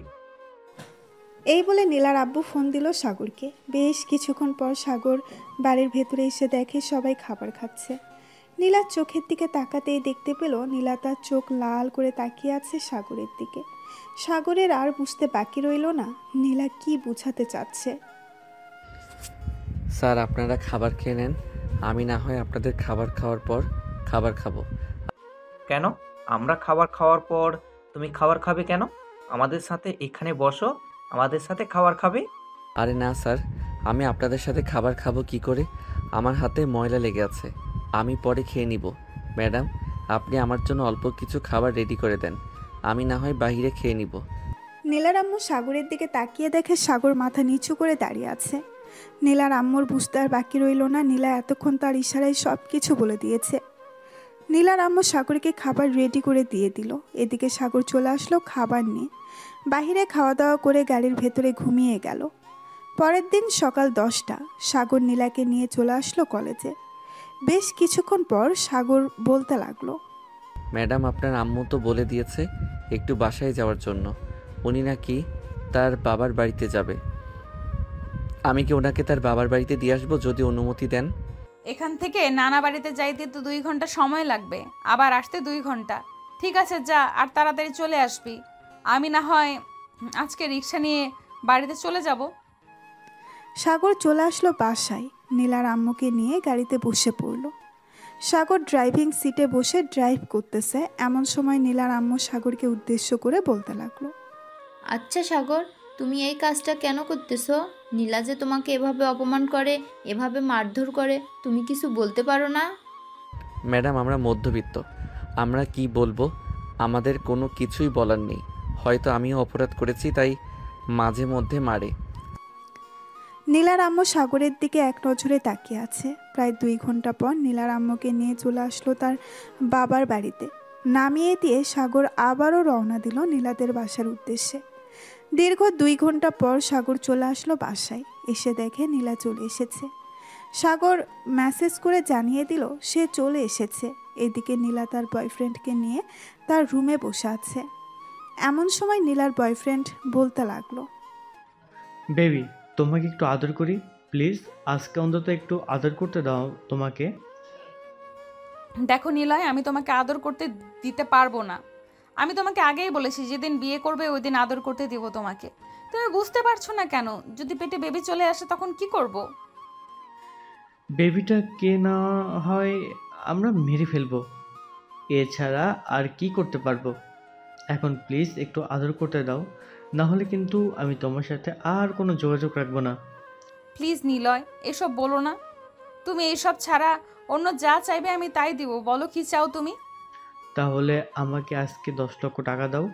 এই বলে নীলার আব্বু ফোন দিল সাগরকে। বেশ কিছুক্ষণ পর সাগর বাড়ির ভেতরে এসে দেখে সবাই খাবার খাচ্ছে। নীলার চোখের দিকে তাকাতেই দেখতে পেল নীলা তার চোখ লাল করে তাকিয়ে আছে সাগরের দিকে। সাগরের আর বুঝতে বাকি রইল না নীলা কি বোঝাতে চাচ্ছে। স্যার আপনারা খাবার খেয়ে নেন, আমি না হয় আপনাদের খাবার খাওয়ার পর খাবার খাবো। কেন? আমরা খাবার খাওয়ার পর তুমি খাবার খাবে কেন? আমাদের সাথে এখানে বসো, আমাদের সাথে খাবার খাবে। আরে না স্যার, আমি আপনাদের সাথে খাবার খাবো কি করে? আমার হাতে ময়লা লেগে আছে, আমি পরে খেয়ে নিব। ম্যাডাম আপনি আমার জন্য অল্প কিছু খাবার রেডি করে দেন, আমি না হয় বাইরে খেয়ে নিব। নীলার আম্মু সাগরের দিকে তাকিয়ে দেখে সাগর মাথা নিচু করে দাঁড়িয়ে আছে। নীলার আম্মুর বুঝতে আর বাকি রইল না, নীলা এতক্ষণ তার ইশারায় সব কিছু বলে দিয়েছে। নীলার আম্মু সাগরকে খাবার রেডি করে দিয়ে দিল। এদিকে সাগর চলে আসলো খাবার নিয়ে। বাহিরে খাওয়া দাওয়া করে গাড়ির ভেতরে ঘুমিয়ে গেল। পরের দিন সকাল 10টা সাগর নীলাকে নিয়ে চলে আসলো কলেজে। বেশ কিছুক্ষণ পর সাগর বলতে লাগলো, ম্যাডাম আপনার আম্মু তো বলে দিয়েছে একটু বাসায় যাওয়ার জন্য, উনি নাকি তার বাবার বাড়িতে যাবে। আমি কি ওনাকে তার বাবার বাড়িতে দিয়ে আসবো যদি অনুমতি দেন? এখান থেকে নানা বাড়িতে যাইতে তো 2 ঘন্টা সময় লাগবে, আবার আসতে 2 ঘন্টা। ঠিক আছে যা, আর তাড়াতাড়ি চলে আসবি। আমি না হয় আজকে রিক্সা নিয়ে বাড়িতে চলে যাব। সাগর চলে আসলো বাসায়। নীলার আম্মুকে নিয়ে গাড়িতে বসে পড়ল। সাগর ড্রাইভিং সিটে বসে ড্রাইভ করতেছে, এমন সময় নীলার আম্মু সাগরকে উদ্দেশ্য করে বলতে লাগলো, আচ্ছা সাগর, তুমি এই কাজটা কেন করতেছো? নীলা যে তোমাকে এভাবে অপমান করে, এভাবে মারধর করে, তুমি কিছু বলতে পারো না? ম্যাডাম আমরা মধ্যবিত্ত, আমরা কি বলবো, আমাদের কোনো কিছুই বলার নেই। হয়তো আমিও অপরাধ করেছি তাই মাঝে মধ্যে মারে। নীলার আম্মু সাগরের দিকে এক নজরে তাকিয়ে আছে। প্রায় 2 ঘন্টা পর নীলার আম্মুকে নিয়ে চলে আসলো তার বাবার বাড়িতে। নামিয়ে দিয়ে সাগর আবারও রওনা দিল নীলাদের বাসার উদ্দেশ্যে। দীর্ঘ 2 ঘন্টা পর সাগর চলে আসলো বাসায়। এসে দেখে নীলা চলে এসেছে। সাগর মেসেজ করে জানিয়ে দিল সে চলে এসেছে। এদিকে নীলা তার বয়ফ্রেন্ডকে নিয়ে তার রুমে বসে আছে। এমন সময় নীলার বয়ফ্রেন্ড বলতে লাগলো, বেবি, তোমাকে একটু আদর করি প্লিজ, আজকে অন্তত একটু আদর করতে দাও তোমাকে। দেখো নিলয়, আমি তোমাকে আদর করতে দিতে পারবো না। আমি তোমাকে আগেই বলেছি যেদিন বিয়ে করবে ওই দিন আদর করতে দিব তোমাকে। তুমি বুঝতে পারছো না কেন? যদি পেটে বেবি চলে আসে তখন কি করব? বেবিটা কে না হয় আমরা মেরে ফেলবো, এছাড়া আর কি করতে পারবো। এখন প্লিজ একটু আদর করতে দাও, না হলে কিন্তু আমি তোমার সাথে আর কোনো যোগাযোগ রাখবো না। প্লিজ নিলয়, এসব বলো না। তুমি এসব ছাড়া অন্য যা চাইবে আমি তাই দিব। বলো কি চাও তুমি? তাহলে আমাকে আজকে 10 লক্ষ টাকা দাও,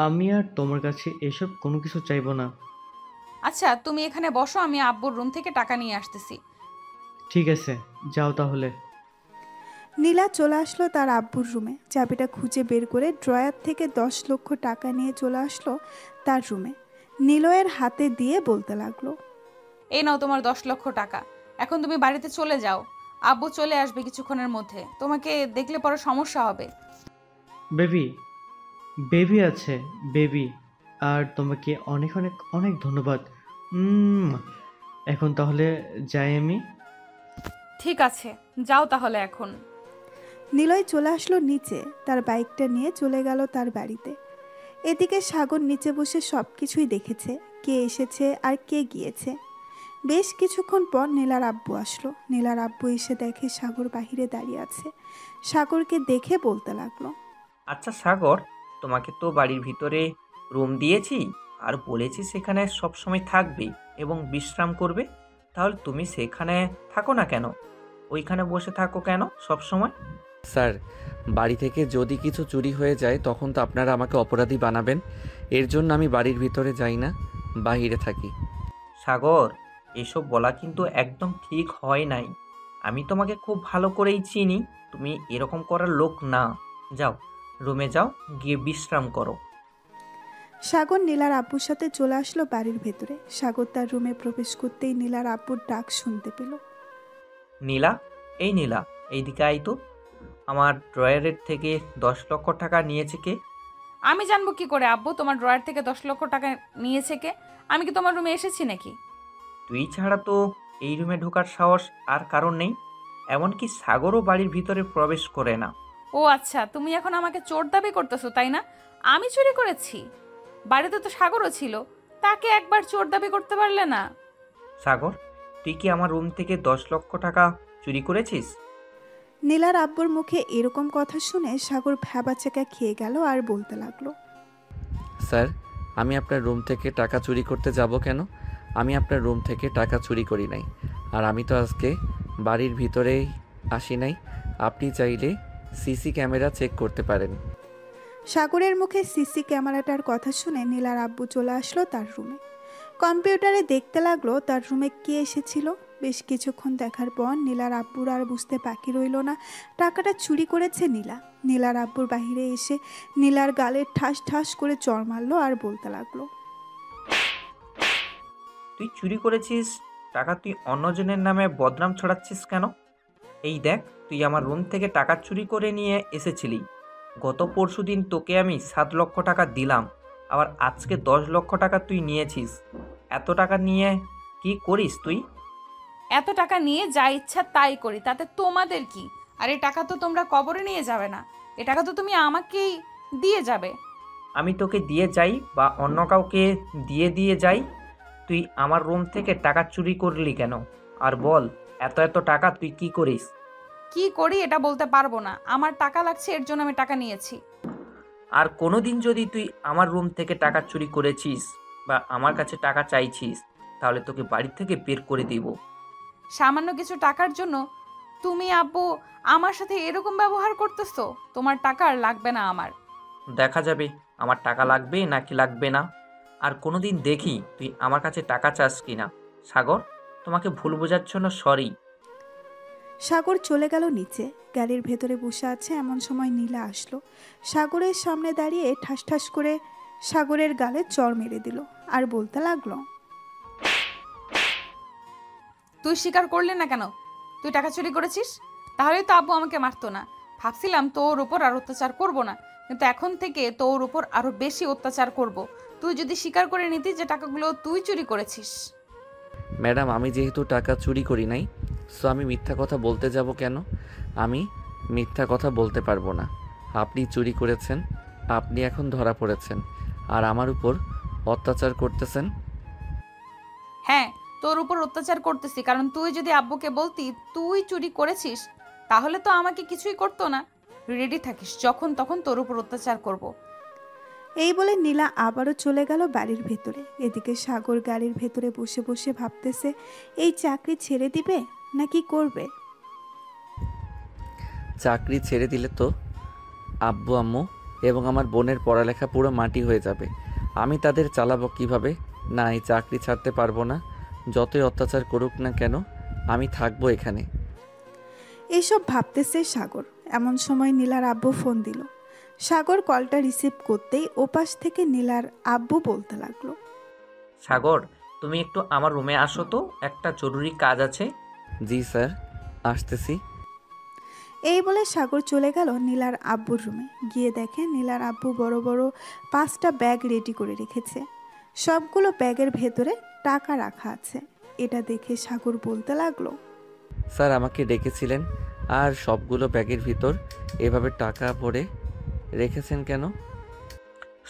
আমি আর তোমার কাছে এসব কোনো কিছু চাইবো না। আচ্ছা তুমি এখানে বসো, আমি আব্বুর রুম থেকে টাকা নিয়ে আসতেছি। ঠিক আছে, যাও তাহলে। নীলা চলে আসলো তার আব্বুর রুমে। চাবিটা খুঁজে বের করে ড্রয়ার থেকে 10 লক্ষ টাকা নিয়ে চলে আসলো তার রুমে। নিলয়ের হাতে দিয়ে বলতে লাগলো, এই নাও তোমার 10 লক্ষ টাকা। এখন তুমি বাড়িতে চলে যাও, আব্বু চলে আসবে কিছুক্ষণের মধ্যে। তোমাকে দেখলে পরে সমস্যা হবে। বেবি, বেবি আছে বেবি, আর তোমাকে অনেক অনেক অনেক ধন্যবাদ। এখন তাহলে যাই আমি। ঠিক আছে, যাও তাহলে এখন। নিলয় চলে আসলো নিচে, তার বাইকটা নিয়ে চলে গেল তার বাড়িতে। এদিকে সাগর নিচে বসে সব কিছুই দেখেছে, কে এসেছে আর কে গিয়েছে। বেশ কিছুক্ষণ পর নীলার আব্বু আসলো। নীলার আব্বু এসে দেখে সাগর বাহিরে দাঁড়িয়ে আছে। সাগরকে দেখে বলতে লাগলো, আচ্ছা সাগর, তোমাকে তো বাড়ির ভিতরে রুম দিয়েছি আর বলেছি সেখানে সব সময় থাকবে এবং বিশ্রাম করবে। তাহলে তুমি সেখানে থাকো না কেন? ওইখানে বসে থাকো কেন সব সময়? স্যার, বাড়ি থেকে যদি কিছু চুরি হয়ে যায় তখন তো আপনারা আমাকে অপরাধী বানাবেন। এর জন্য আমি বাড়ির ভিতরে যাই না, বাইরে থাকি। সাগর, এসব বলা কিন্তু একদম ঠিক হয় নাই। আমি তোমাকে খুব ভালো করেই চিনি, তুমি এরকম করার লোক না। যাও, রুমে যাও, গিয়ে বিশ্রাম করো। সাগর নীলার আব্বুর সাথে চলে আসলো বাড়ির ভেতরে। সাগর তার রুমে প্রবেশ করতেই নীলার আব্বুর ডাক শুনতে পেল। নীলা, এই নীলা, এইদিকে আই তো। আমার ড্রয়ারের থেকে 10 লক্ষ টাকা নিয়েছে কে? আমি জানবো কি করে আব্বু তোমার ড্রয়ার থেকে 10 লক্ষ টাকা নিয়েছে কে? আমি কি তোমার রুমে এসেছি নাকি? তুই ছাড়া তো এই রুমে ঢোকার সাহস আর কারণ নেই। এমনকি সাগরও বাড়ির ভিতরে প্রবেশ করে না। ও আচ্ছা, তুমি এখন আমাকে চোর দাবি করতেছো তাই না? আমি চুরি করেছি? বাড়িতে তো সাগরও ছিল, তাকে একবার চোর দাবি করতে পারলে না? সাগর, তুই কি আমার রুম থেকে 10 লক্ষ টাকা চুরি করেছিস? নীলার আব্বুর মুখে এরকম কথা শুনে সাগর ভ্যাবাচাকা খেয়ে গেল আর বলতে লাগলো, স্যার, আমি আপনার রুম থেকে টাকা চুরি করতে যাব কেন? আমি আপনার রুম থেকে টাকা চুরি করি নাই। আর আমি তো আজকে বাড়ির ভিতরেই আসি নাই। আপনি চাইলে সিসি ক্যামেরা চেক করতে পারেন। সাগরের মুখে সিসি ক্যামেরাটার কথা শুনে নীলার আব্বু চলে আসলো তার রুমে। কম্পিউটারে দেখতে লাগলো তার রুমে কে এসেছিল। বেশ কিছুক্ষণ দেখার পর নীলার আব্বুর আর বুঝতে বাকি রইল না টাকাটা চুরি করেছে নীলা। নীলার আব্বুর বাহিরে এসে নীলার গালে ঠাস ঠাস করে চড় মারলো আর বলতে লাগলো, তুই চুরি করেছিস টাকা, তুই অন্যজনের নামে বদনাম ছড়াচ্ছিস কেন? এই দেখ, তুই আমার রুম থেকে টাকা চুরি করে নিয়ে এসেছিলি। গত পরশুদিন তোকে আমি 7 লক্ষ টাকা দিলাম, আবার আজকে 10 লক্ষ টাকা তুই নিয়েছিস। এত টাকা নিয়ে কি করিস তুই? এত টাকা নিয়ে যা ইচ্ছা তাই করি, তাতে তোমাদের কি? আর এই টাকা তো তোমরা কবরে নিয়ে যাবে না, এ টাকা তো তুমি আমাকেই দিয়ে যাবে। আমি তোকে দিয়ে যাই বা অন্য কাউকে দিয়ে যাই, তুই আমার রুম থেকে টাকা চুরি করলি কেন? আর বল, এত এত টাকা তুই কি করিস? কি করি এটা বলতে পারবো না, আমার টাকা লাগছে এর জন্য আমি টাকা নিয়েছি। আর কোনোদিন যদি তুই আমার রুম থেকে টাকা চুরি করেছিস বা আমার কাছে টাকা চাইছিস, তাহলে তোকে বাড়ি থেকে বের করে দিব। সামান্য কিছু টাকার জন্য তুমি আব্বু আমার সাথে এরকম ব্যবহার করতেছো? তোমার টাকা আর লাগবে না আমার। দেখা যাবে আমার টাকা লাগবে নাকি লাগবে না। আর কোনোদিন দেখি তুই আমার কাছে টাকা চাস কিনা। সাগর, তোমাকে ভুল বোঝার জন্য সরি। সাগর চলে গেল নিচে। গাড়ির ভেতরে বসে আছে এমন সময় নীলা আসলো। সাগরের সামনে দাঁড়িয়ে ঠাস ঠাস করে সাগরের গালে চড় মেরে দিল আর বলতে লাগলো, তুই স্বীকার করলি না কেন তুই টাকা চুরি করেছিস? তাহলেই তো আব্বু আমাকে মারতো না। ভাবছিলাম তোর উপর আর অত্যাচার করব না, কিন্তু এখন থেকে তোর উপর আরো বেশি অত্যাচার করব। তুই যদি স্বীকার করে নিতি যে টাকাগুলো তুই চুরি করেছিস। ম্যাডাম, আমি যেহেতু টাকা চুরি করি নাই, সো আমি মিথ্যা কথা বলতে যাব কেন? আমি মিথ্যা কথা বলতে পারবো না। আপনি চুরি করেছেন, আপনি এখন ধরা পড়েছেন, আর আমার উপর অত্যাচার করতেছেন। হ্যাঁ, তোর উপর অত্যাচার করতেছি, কারণ তুই যদি আব্বুকে বলতি তুই চুরি করেছিস তাহলে তো আমাকে কিছুই করতো না। রেডি থাকিস, যখন তখন তোর উপর অত্যাচার করব। এই বলে নীলা আবারও চলে গেল বাড়ির ভেতরে। এদিকে সাগর গাড়ির ভেতরে বসে বসে ভাবতেছে এই চাকরি ছেড়ে দিবে নাকি করবে। চাকরি ছেড়ে দিলে তো আব্বু আম্মু এবং আমার বোনের পড়ালেখা পুরো মাটি হয়ে যাবে। আমি তাদের চালাবো কিভাবে? না, এই চাকরি ছাড়তে পারবো না। যতই অত্যাচার করুক না কেন, আমি থাকবো এখানে। এইসব ভাবতেছে সাগর। এমন সময় নীলার আব্বু ফোন দিল। সাগর কলটা রিসিভ করতেই ওপাশ থেকে নীলার আব্বু বলতে লাগলো, সাগর, তুমি একটু আমার রুমে আসো তো, একটা জরুরি কাজ আছে। জি স্যার, আসতেছি। এই বলে সাগর চলে গেল নীলার আব্বুর রুমে। গিয়ে দেখে নীলার আব্বু বড় বড় 5টা ব্যাগ রেডি করে রেখেছে। সবগুলো ব্যাগের ভেতরে টাকা রাখা আছে। এটা দেখে সাগর বলতে লাগলো, স্যার, আমাকে ডেকেছিলেন, আর সবগুলো ব্যাগের ভিতর এভাবে টাকা ভরে রেখেছেন কেন?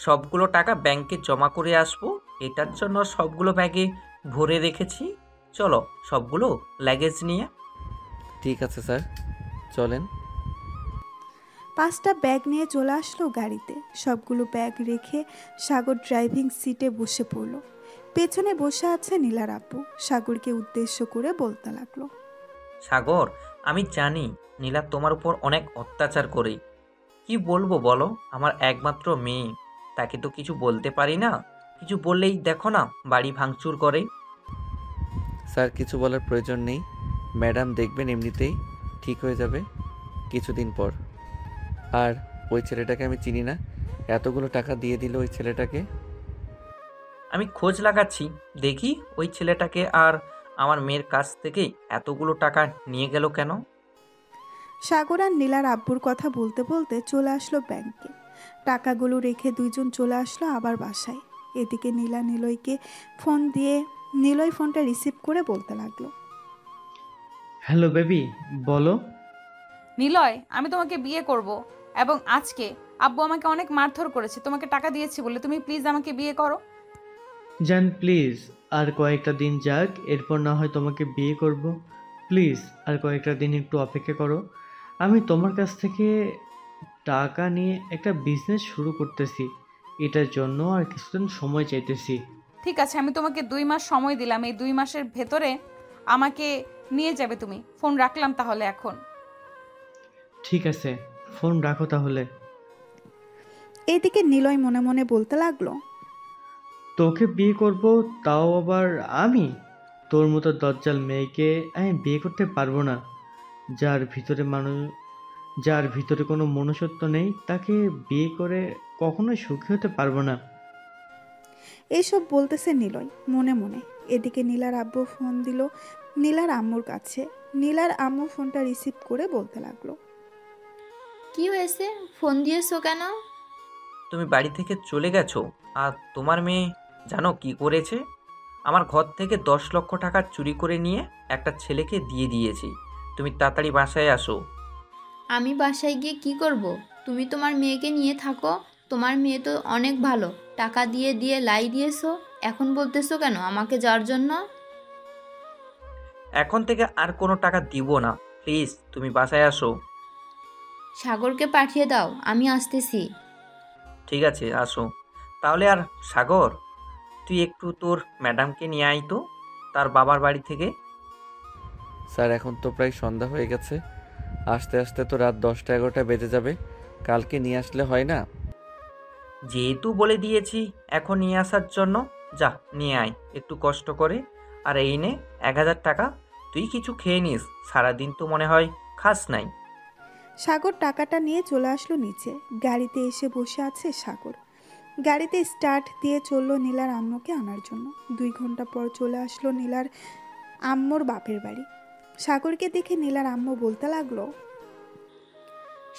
সবগুলো টাকা ব্যাংকে জমা করে আসবো, এটার জন্য সবগুলো ব্যাগে ভরে রেখেছি। চলো সবগুলো লাগেজ নিয়ে। ঠিক আছে স্যার, চলেন। 5টা ব্যাগ নিয়ে চলে আসলো গাড়িতে। সবগুলো ব্যাগ রেখে সাগর ড্রাইভিং সিটে বসে পড়ল। পেছনে বসে আছে নীলার আব্বু। সাগরকে উদ্দেশ্য করে বলতে লাগলো, সাগর, আমি জানি নীলা তোমার উপর অনেক অত্যাচার করে। কি বলবো বলো, আমার একমাত্র মেয়ে, তাকে তো কিছু বলতে পারি না। কিছু বললেই দেখো না বাড়ি ভাঙচুর করে। স্যার, কিছু বলার প্রয়োজন নেই। ম্যাডাম দেখবেন এমনিতেই ঠিক হয়ে যাবে কিছুদিন পর। আর ওই ছেলেটাকে আমি চিনি না, এতগুলো টাকা দিয়ে দিল ওই ছেলেটাকে। আমি খোঁজ লাগাচ্ছি, দেখি ওই ছেলেটাকে আর আমার মেয়ের কাছ থেকে এতগুলো টাকা নিয়ে গেল কেন। সাগর আর নীলার আব্বুর কথা বলতে বলতে চলে আসলো ব্যাংকে। টাকাগুলো রেখে দুইজন চলে আসলো আবার বাসায়। এদিকে নীলা নিলয়কে ফোন দিয়ে নিলয় ফোনটা রিসিভ করে বলতে লাগলো, হ্যালো বেবি, বলো। নিলয়, আমি তোমাকে বিয়ে করব, এবং আজকে আব্বু আমাকে অনেক মারধর করেছে। তোমাকে টাকা দিয়েছি বলে তুমি প্লিজ আমাকে বিয়ে করো। জান প্লিজ, আর কয়েকটা দিন যাক, এরপর না হয় তোমাকে বিয়ে করব। প্লিজ আর কয়েকটা দিন একটু অপেক্ষা করো। আমি তোমার কাছ থেকে টাকা নিয়ে একটা বিজনেস শুরু করতেছি, এটার জন্য আর কিছুদিন সময় চাইতেছি। ঠিক আছে, আমি তোমাকে 2 মাস সময় দিলাম। এই 2 মাসের ভেতরে আমাকে নিয়ে যাবে তুমি। ফোন রাখলাম তাহলে এখন। ঠিক আছে, ফোন রাখো তাহলে। এদিকে নিলয় মনে মনে বলতে লাগলো, তোকে বিয়ে করব, তাও আবার আমি? তোর মতো দজ্জাল মেয়েকে আমি বিয়ে করতে পারবো না। যার ভিতরে কোনো মনুষ্যত্ব নেই, তাকে বিয়ে করে কখনোই সুখী হতে পারবো না। এইসব বলতেছে নিলয় মনে মনে। এদিকে নীলার আব্বু ফোন দিল নীলার আম্মুর কাছে। নীলার আম্মু ফোনটা রিসিভ করে বলতে লাগলো, কি হয়েছে, ফোন দিয়েছো কেন? তুমি বাড়ি থেকে চলে গেছো, আর তোমার মেয়ে জানো কি করেছে? আমার ঘর থেকে 10 লক্ষ টাকা চুরি করে নিয়ে একটা ছেলেকে দিয়ে দিয়েছি। তুমি তাড়াতাড়ি বাসায় আসো। আমি বাসায় গিয়ে কি করব? তুমি তোমার মেয়েকে নিয়ে থাকো। তোমার মেয়ে তো অনেক ভালো, টাকা দিয়ে দিয়ে লাই দিয়েছো। এখন বলতেছো কেন আমাকে যাওয়ার জন্য? এখন থেকে আর কোনো টাকা দিব না, প্লিজ তুমি বাসায় আসো। সাগরকে পাঠিয়ে দাও, আমি আসতেছি। ঠিক আছে, আসো তাহলে। আর সাগর, তুই একটু তোর ম্যাডামকে নিয়ে আয় তো তার বাবার বাড়ি থেকে। স্যার, এখন তো প্রায় সন্ধ্যা হয়ে গেছে, আস্তে আস্তে তো রাত 10টা 11টা বেজে যাবে। কালকে নিয়ে আসলে হয় না? যেহেতু বলে দিয়েছি এখন নিয়ে আসার জন্য, যা নিয়ে আয় একটু কষ্ট করে। আর এই নে 1000 টাকা, তুই কিছু খেয়ে নিস, সারাদিন তো মনে হয় খাস নাই। সাগর টাকাটা নিয়ে চলে আসলো নিচে। গাড়িতে এসে বসে আছে সাগর। গাড়িতে স্টার্ট দিয়ে চলল নীলার আম্মুকে আনার জন্য। 2 ঘন্টা পর চলে আসলো নীলার আম্মুর বাপের বাড়ি। সাগরকে দেখে নীলার আম্মু বলতে লাগলো,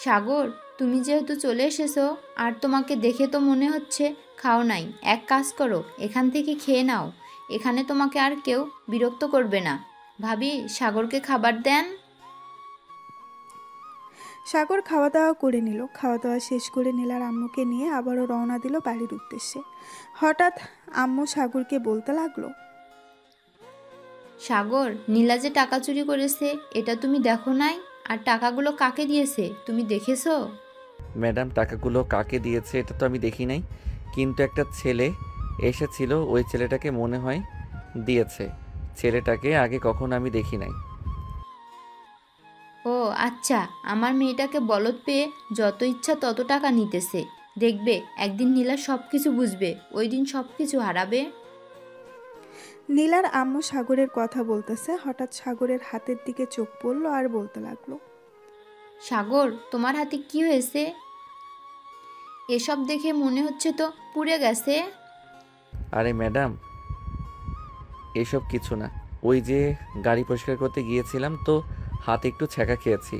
সাগর, তুমি যেহেতু চলে এসেছো আর তোমাকে দেখে তো মনে হচ্ছে খাও নাই, এক কাজ করো, এখান থেকে খেয়ে নাও। এখানে তোমাকে আর কেউ বিরক্ত করবে না। ভাবি, সাগরকে খাবার দেন। সাগর খাওয়া দাওয়া করে নিল। খাওয়া দাওয়া শেষ করে নীলার আম্মুকে নিয়ে আবারও রওনা দিল বাড়ির উদ্দেশ্যে। হঠাৎ আম্মু সাগরকে বলতে লাগলো, সাগর, নীলা যে টাকা চুরি করেছে এটা তুমি দেখো নাই? আর টাকাগুলো কাকে দিয়েছে তুমি দেখেছো? ম্যাডাম, টাকাগুলো কাকে দিয়েছে এটা তো আমি দেখি নাই, কিন্তু একটা ছেলে এসেছিল, ওই ছেলেটাকে মনে হয় দিয়েছে। ছেলেটাকে আগে কখনো আমি দেখি নাই। ও আচ্ছা, আমার মেয়েটাকে বলদ পেয়ে যত ইচ্ছা তত টাকা নিতেছে। দেখবে একদিন নীলা সব কিছু বুঝবে, ওই দিন সব কিছু হারাবে। নীলার আম্মু সাগরের কথা বলতেছে। হঠাৎ সাগরের হাতের দিকে চোখ পড়ল আর বলতে লাগলো, সাগর, তোমার হাতে কি হয়েছে? এসব দেখে মনে হচ্ছে তো পুড়ে গেছে। আরে ম্যাডাম, এসব কিছু না, ওই যে গাড়ি পরিষ্কার করতে গিয়েছিলাম তো হাতে একটু ছ্যাঁকা খেয়েছি।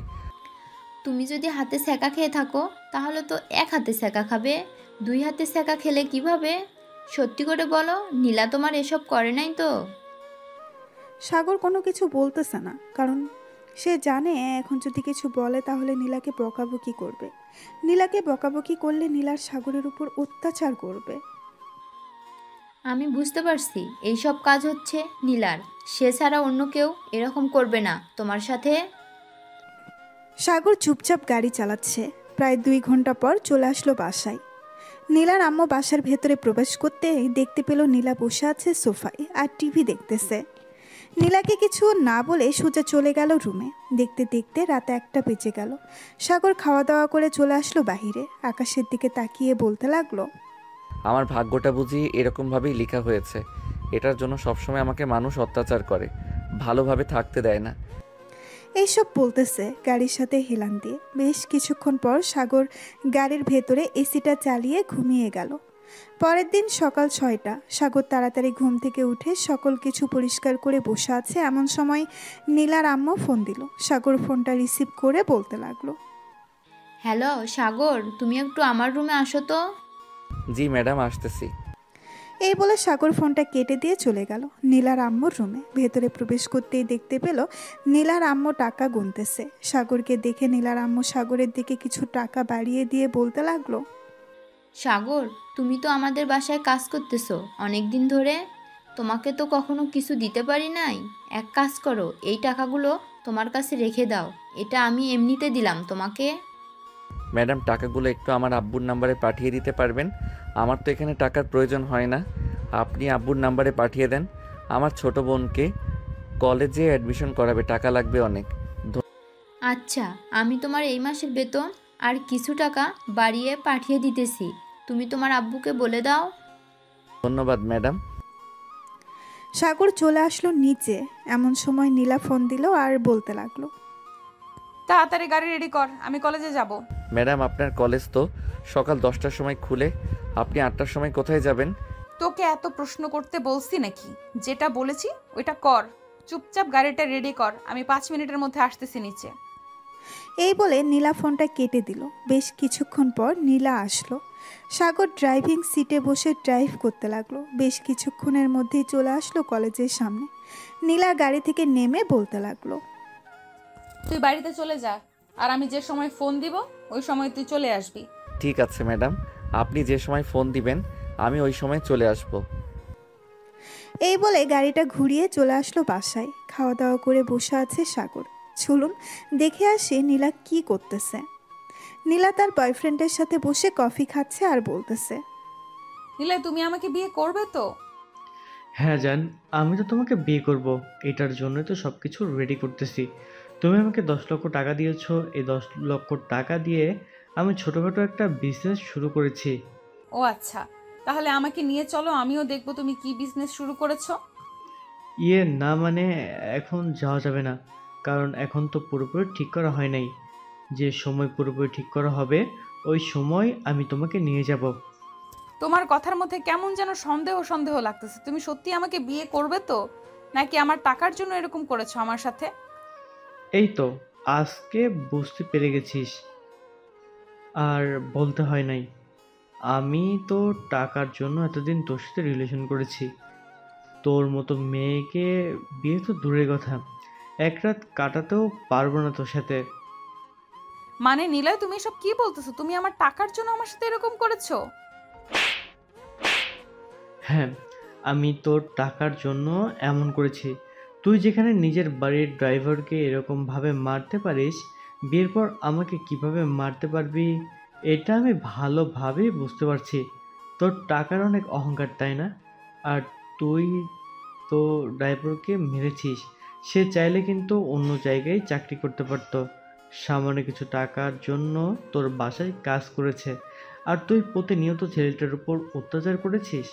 তুমি যদি হাতে সেকা খেয়ে থাকো তাহলে তো এক হাতে সেকা খাবে, 2 হাতে সেকা খেলে কিভাবে? সত্যি করে বলো, নীলা তোমার এসব করে নাই তো? সাগর কোনো কিছু বলতেছে না, কারণ সে জানে এখন যদি কিছু বলে তাহলে নীলাকে বকাবকি করবে। নীলাকে বকাবকি করলে নীলার সাগরের উপর অত্যাচার করবে। আমি বুঝতে পারছি এইসব কাজ হচ্ছে নীলার, সে ছাড়া অন্য কেউ এরকম করবে না তোমার সাথে। সাগর চুপচাপ গাড়ি চালাচ্ছে। প্রায় 2 ঘন্টা পর চলে আসলো বাসায়। নীলার আম্মু বাসার ভেতরে প্রবেশ করতেই দেখতে পেল নীলা বসে আছে সোফায় আর টিভি দেখতেছে। নীলাকে কিছু না বলে সোজা চলে গেল রুমে। দেখতে দেখতে রাতে 1টা বেজে গেল। সাগর খাওয়া দাওয়া করে চলে আসলো বাহিরে। আকাশের দিকে তাকিয়ে বলতে লাগলো, আমার ভাগ্যটা বুঝি এরকমভাবেই লেখা হয়েছে। এটার জন্য সবসময় আমাকে মানুষ অত্যাচার করে, ভালোভাবে থাকতে দেয় না। এইসব বলতেছে গাড়ির সাথে হেলান দিয়ে। বেশ কিছুক্ষণ পর সাগর গাড়ির ভেতরে এসিটা চালিয়ে ঘুমিয়ে গেল। পরের দিন সকাল 6টা। সাগর তাড়াতাড়ি ঘুম থেকে উঠে সকল কিছু পরিষ্কার করে বসে আছে, এমন সময় নীলার আম্মু ফোন দিল। সাগর ফোনটা রিসিভ করে বলতে লাগলো, হ্যালো সাগর, তুমি একটু আমার রুমে আসো তো। জি ম্যাডাম, আসতেছি। এই বলে সাগর ফোনটা কেটে দিয়ে চলে গেল নীলার আম্মুর রুমে। ভেতরে প্রবেশ করতেই দেখতে পেল নীলার আম্মু টাকা গুনতেছে। সাগরকে দেখে নীলার আম্মু সাগরের দিকে কিছু টাকা বাড়িয়ে দিয়ে বলতে লাগলো, সাগর, তুমি তো আমাদের বাসায় কাজ করতেছো অনেক দিন ধরে, তোমাকে তো কখনো কিছু দিতে পারি নাই। এক কাজ করো, এই টাকাগুলো তোমার কাছে রেখে দাও, এটা আমি এমনিতে দিলাম তোমাকে। ম্যাডাম, টাকাগুলো একটু আমার আব্বুর নাম্বারে পাঠিয়ে দিতে পারবেন? আমার তো এখানে টাকার প্রয়োজন হয় না, আপনি আব্বুর নাম্বারে পাঠিয়ে দেন। আমার ছোট বোনকে কলেজে অ্যাডমিশন করাবে, টাকা লাগবে অনেক। আচ্ছা, আমি তোমার এই মাসের বেতন আর কিছু টাকা বাড়িয়ে পাঠিয়ে দিতেছি, তুমি তোমার আব্বুকে বলে দাও। ধন্যবাদ ম্যাডাম। সাগর চলে আসলো নিচে। এমন সময় নীলা ফোন দিল আর বলতে লাগলো, তাড়াতাড়ি গাড়ি রেডি কর, আমি কলেজে যাব। ম্যাডাম, আপনার কলেজ তো সকাল 10টার সময় খুলে, আপনি 8টার সময় কোথায় যাবেন? তোকে এত প্রশ্ন করতে বলছি নাকি? যেটা বলেছি ওইটা কর। চুপচাপ গাড়িটা রেডি কর, আমি 5 মিনিটের মধ্যে আসতেছি নিচে। এই বলে নীলা ফোনটা কেটে দিল। বেশ কিছুক্ষণ পর নীলা আসলো। সাগর ড্রাইভিং সিটে বসে ড্রাইভ করতে লাগলো। বেশ কিছুক্ষণের মধ্যেই চলে আসলো কলেজের সামনে। নীলা গাড়ি থেকে নেমে বলতে লাগলো, তুই বাড়িতে চলে যা, আর আমি যে সময় ফোন দিব ওই সময় তুই চলে আসবি। ঠিক আছে ম্যাডাম, আপনি যে সময় ফোন দিবেন আমি ওই সময় চলে আসব। এই বলে গাড়িটা ঘুরিয়ে চলে আসলো বাসায়। খাওয়া দাওয়া করে বসে আছে সাগর। চলুন দেখে আসে নীলা কি করতেছে। নীলা তার বয়ফ্রেন্ডের সাথে বসে কফি খাচ্ছে আর বলতেছে, নীলা, তুমি আমাকে বিয়ে করবে তো? হ্যাঁ জান, আমি তো তোমাকে বিয়ে করব, এটার জন্যই তো সব কিছু রেডি করতেছি। তুমি আমাকে 10 লক্ষ টাকা দিয়েছো, এই 10 লক্ষ টাকা দিয়ে আমি ছোটোখাটো একটা বিজনেস শুরু করেছি। ও আচ্ছা, তাহলে আমাকে নিয়ে চলো, আমিও দেখবো তুমি কি বিজনেস শুরু করেছো। ইয়ে না, মানে এখন যাওয়া যাবে না, কারণ এখন তো পুরোপুরি ঠিক করা হয় নাই। যে সময় পুরোপুরি ঠিক করা হবে ওই সময় আমি তোমাকে নিয়ে যাব। তোমার কথার মধ্যে কেমন যেন সন্দেহ সন্দেহ লাগতেছে। তুমি সত্যি আমাকে বিয়ে করবে তো, নাকি আমার টাকার জন্য এরকম করেছো আমার সাথে? এই তো আজকে বুঝতে পেরে গেছিস, আর বলতে হয় নাই। আমি তো টাকার জন্য এতদিন তোর সাথে রিলেশন করেছি। তোর মতো মেয়েকে বিয়ে তো দূরের কথা, এক রাত কাটাতেও পারবো না তোর সাথে। মানে নিলয়, তুমি এসব কি বলতেছো? তুমি আমার টাকার জন্য আমার সাথে এরকম করেছো? হ্যাঁ, আমি তোর টাকার জন্য এমন করেছি। তুই যেখানে নিজের বাড়ির ড্রাইভারকে এরকমভাবে মারতে পারিস, বিয়ের পর আমাকে কিভাবে মারতে পারবি এটা আমি ভালোভাবেই বুঝতে পারছি। তোর টাকার অনেক অহংকার, তাই না? আর তুই তো ড্রাইভারকে মেরেছিস। সে চাইলে কিন্তু অন্য জায়গায় চাকরি করতে পারতো। সামান্য কিছু টাকার জন্য তোর বাসায় কাজ করেছে, আর তুই প্রতিনিয়ত ছেলেটার উপর অত্যাচার করেছিস।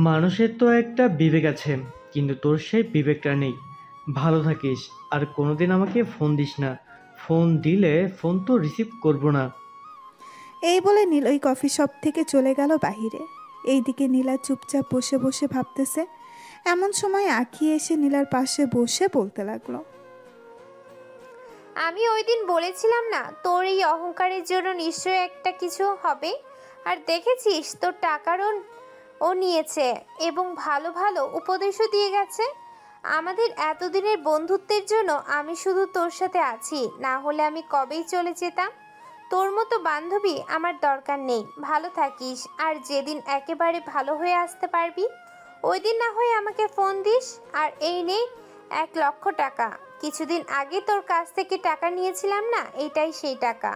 মানুষের তো একটা বিবেক আছে, কিন্তু তোর সেই বিবেকটা নেই। ভালো থাকিস, আর কোনোদিন আমাকে ফোন দিস না। ফোন দিলে ফোন তো রিসিভ করব না। এই বলে নীলয় কফি শপ থেকে চলে গেল বাহিরে। এইদিকে নীলা চুপচাপ বসে বসে ভাবতেছে। এমন সময় আঁখি এসে নীলার পাশে বসে বলতে লাগলো, আমি ওই দিন বলেছিলাম না তোর এই অহংকারের জন্য নিশ্চয়ই একটা কিছু হবে। আর দেখেছিস তোর টাকারও ও নিয়েছে এবং ভালো ভালো উপদেশও দিয়ে গেছে। আমাদের এতদিনের বন্ধুত্বের জন্য আমি শুধু তোর সাথে আছি, না হলে আমি কবেই চলে যেতাম। তোর মতো বান্ধবী আমার দরকার নেই। ভালো থাকিস, আর যেদিন একেবারে ভালো হয়ে আসতে পারবি ওই দিন না হয় আমাকে ফোন দিস। আর এই নে 1,00,000 টাকা। কিছুদিন আগে তোর কাছ থেকে টাকা নিয়েছিলাম না, এটাই সেই টাকা।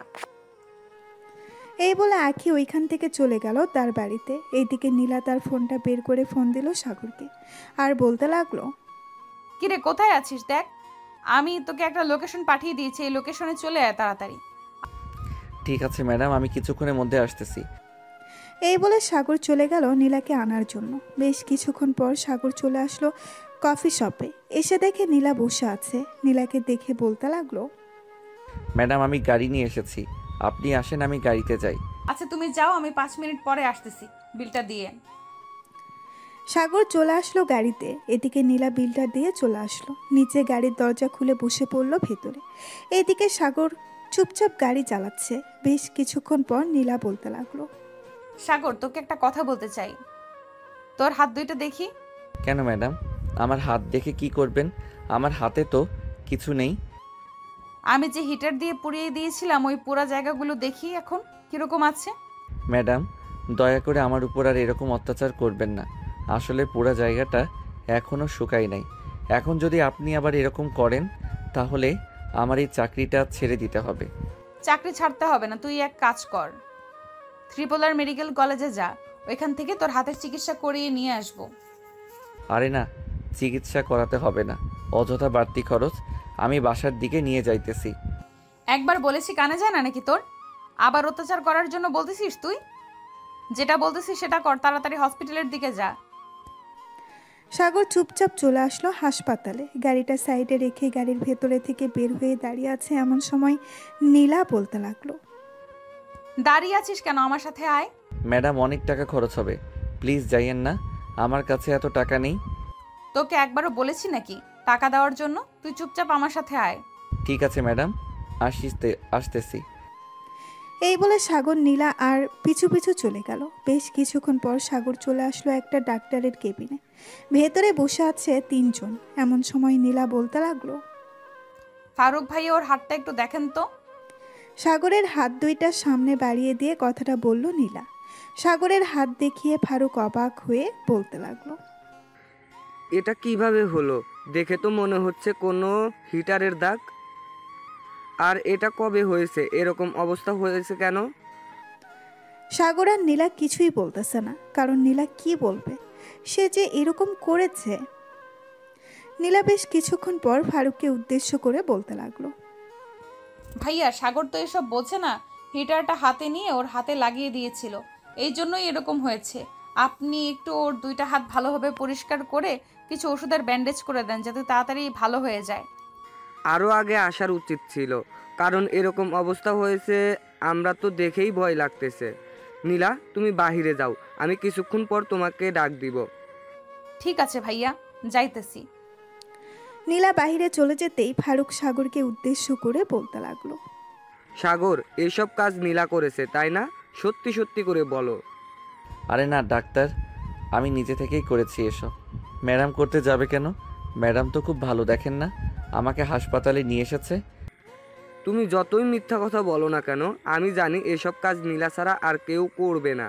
এই বলে আঁখি ওইখান থেকে চলে গেল তার বাড়িতে। এইদিকে নীলা তার ফোনটা বের করে ফোন দিল সাগরকে, আর বলতে লাগলো, কিরে, কোথায় আছিস? দেখ, আমি তোকে একটা লোকেশন পাঠিয়ে দিয়েছি, এই লোকেশনে চলে আয় তাড়াতাড়ি। ঠিক আছে ম্যাডাম, আমি কিছুক্ষণের মধ্যে আসতেছি। এই বলে সাগর চলে গেল নীলাকে আনার জন্য। বেশ কিছুক্ষণ পর সাগর চলে আসলো কফি শপে। এসে দেখে নীলা বসে আছে। নীলাকে দেখে বলতে লাগলো, ম্যাডাম, আমি গাড়ি নিয়ে এসেছি, আপনি আসেন, আমি গাড়িতে যাই। আচ্ছা তুমি যাও, আমি 5 মিনিট পরে আসতেছি বিলটা দিয়ে। সাগর চলে আসলো গাড়িতে। এদিকে নীলা বিলটা দিয়ে চলে আসলো নিচে। গাড়ির দরজা খুলে বসে পড়লো ভেতরে। এদিকে সাগর চুপচাপ গাড়ি চালাচ্ছে। বেশ কিছুক্ষণ পর নীলা বলতে লাগলো, সাগর, তোকে একটা কথা বলতে চাই। তোর হাত দুইটা দেখি। কেন ম্যাডাম, আমার হাত দেখে কি করবেন? আমার হাতে তো কিছু নেই। আমি যে হিটার দিয়ে পুড়িয়ে দিয়েছিলাম ওই পুরা জায়গাগুলো দেখি এখন কিরকম আছে। ম্যাডাম, দয়া করে আমার উপর আর এরকম অত্যাচার করবেন না। আসলে পুরো জায়গাটা এখনও শুকায় নাই। এখন যদি আপনি আবার এরকম করেন তাহলে আমার এই চাকরিটা ছেড়ে দিতে হবে। চাকরি ছাড়তে হবে না, তুই এক কাজ কর, ত্রিপোলার মেডিকেল কলেজে যা, ওইখান থেকে তোর হাতের চিকিৎসা করিয়ে নিয়ে আসবো। আরে না, চিকিৎসা করাতে হবে না, অযথা বাড়তি খরচ। আমি বাসার দিকে নিয়ে যাইতেছি। একবার বলেছি কানে যায় না নাকি তোর? আবার অত্যাচার করার জন্য বলতেছিস তুই? যেটা বলতেছিস সেটা কর, তাড়াতাড়ি হসপিটালের দিকে যা। সাগর চুপচাপ চলে আসলো হাসপাতালে। গাড়িটা সাইডে রেখে গাড়ির ভেতরে থেকে বের হয়ে দাঁড়িয়ে আছে। এমন সময় নীলা বলতে লাগলো, দাঁড়িয়ে আছিস কেন? আমার সাথে আয়। ম্যাডাম, অনেক টাকা খরচ হবে, প্লিজ যাইয়েন না, আমার কাছে এত টাকা নেই। তোকে একবারও বলেছি নাকি টাকা দেওয়ার জন্য? তুই চুপচাপ আমার সাথে আয়। ঠিক আছে ম্যাডাম, আসতেছি। এই বলে সাগর নীলা আর পিছু পিছু চলে গেল। বেশ কিছুক্ষণ পর সাগর চলে আসলো একটা ডাক্তারের কেবিনে। ভেতরে বসে আছে 3 জন। এমন সময় নীলা বলতে লাগলো, ফারুক ভাই, ওর হাতটা একটু দেখেন তো। সাগরের হাত দুইটা সামনে বাড়িয়ে দিয়ে কথাটা বলল নীলা। সাগরের হাত দেখিয়ে ফারুক অবাক হয়ে বলতে লাগলো, এটা কিভাবে হলো? দেখে তো মনে হচ্ছে কোনো হিটারের দাগ। আর এটা কবে হয়েছে? এরকম অবস্থা হয়েছে কেন? সাগর আর নীলা কিছুই বলতেছে না, কারণ নীলা কি বলবে? সে যে এরকম করেছে। নীলা বেশ কিছুক্ষণ পর ফারুককে উদ্দেশ্য করে বলতে লাগলো, ভাইয়া, সাগর তো এসব বোঝে না। হিটারটা হাতে নিয়ে ওর হাতে লাগিয়ে দিয়েছিল, এই জন্যই এরকম হয়েছে। আপনি একটু ওর 2টা হাত ভালোভাবে পরিষ্কার করে কিছু ওষুধের ব্যান্ডেজ করে দেন, যাতে তাড়াতাড়ি ভালো হয়ে যায়। আরও আগে আসার উচিত ছিল, কারণ এরকম অবস্থা হয়েছে আমরা তো দেখেই ভয় লাগতেছে। নীলা, তুমি বাহিরে যাও, আমি কিছুক্ষণ পর তোমাকে ডাক দিব। ঠিক আছে ভাইয়া, যাইতেছি। নীলা বাহিরে চলে যেতেই ফারুক সাগরকে উদ্দেশ্য করে বলতে লাগলো। সাগর, এইসব কাজ নীলা করেছে তাই না? সত্যি সত্যি করে বলো। আরে না ডাক্তার, আমি নিজে থেকেই করেছি এসব। ম্যাডাম করতে যাবে কেন? ম্যাডাম তো খুব ভালো, দেখেন না আমাকে হাসপাতালে নিয়ে এসেছে। তুমি যতই মিথ্যা কথা বলো না কেন, আমি জানি এসব কাজ নীলা ছাড়া আর কেউ করবে না।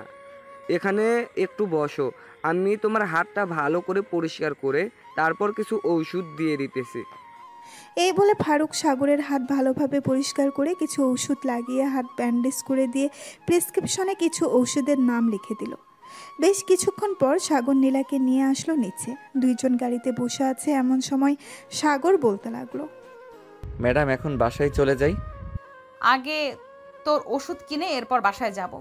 এখানে একটু বসো, আমি তোমার হাতটা ভালো করে পরিষ্কার করে তারপর কিছু ঔষধ দিয়ে দিতেছি। এই বলে ফারুক সাগরের হাত ভালোভাবে পরিষ্কার করে কিছু ওষুধ লাগিয়ে হাত ব্যান্ডেজ করে দিয়ে প্রেসক্রিপশনে কিছু ওষুধের নাম লিখে দিল। বেশ কিছুক্ষণ পর সাগর নীলাকে নিয়ে আসলো নিচে। দুইজন গাড়িতে বসে আছে, এমন সময় সাগর বলতে লাগলো। ম্যাডাম এখন বাসায় চলে যাই? আগে তোর ওষুধ কিনে এরপর বাসায় যাব।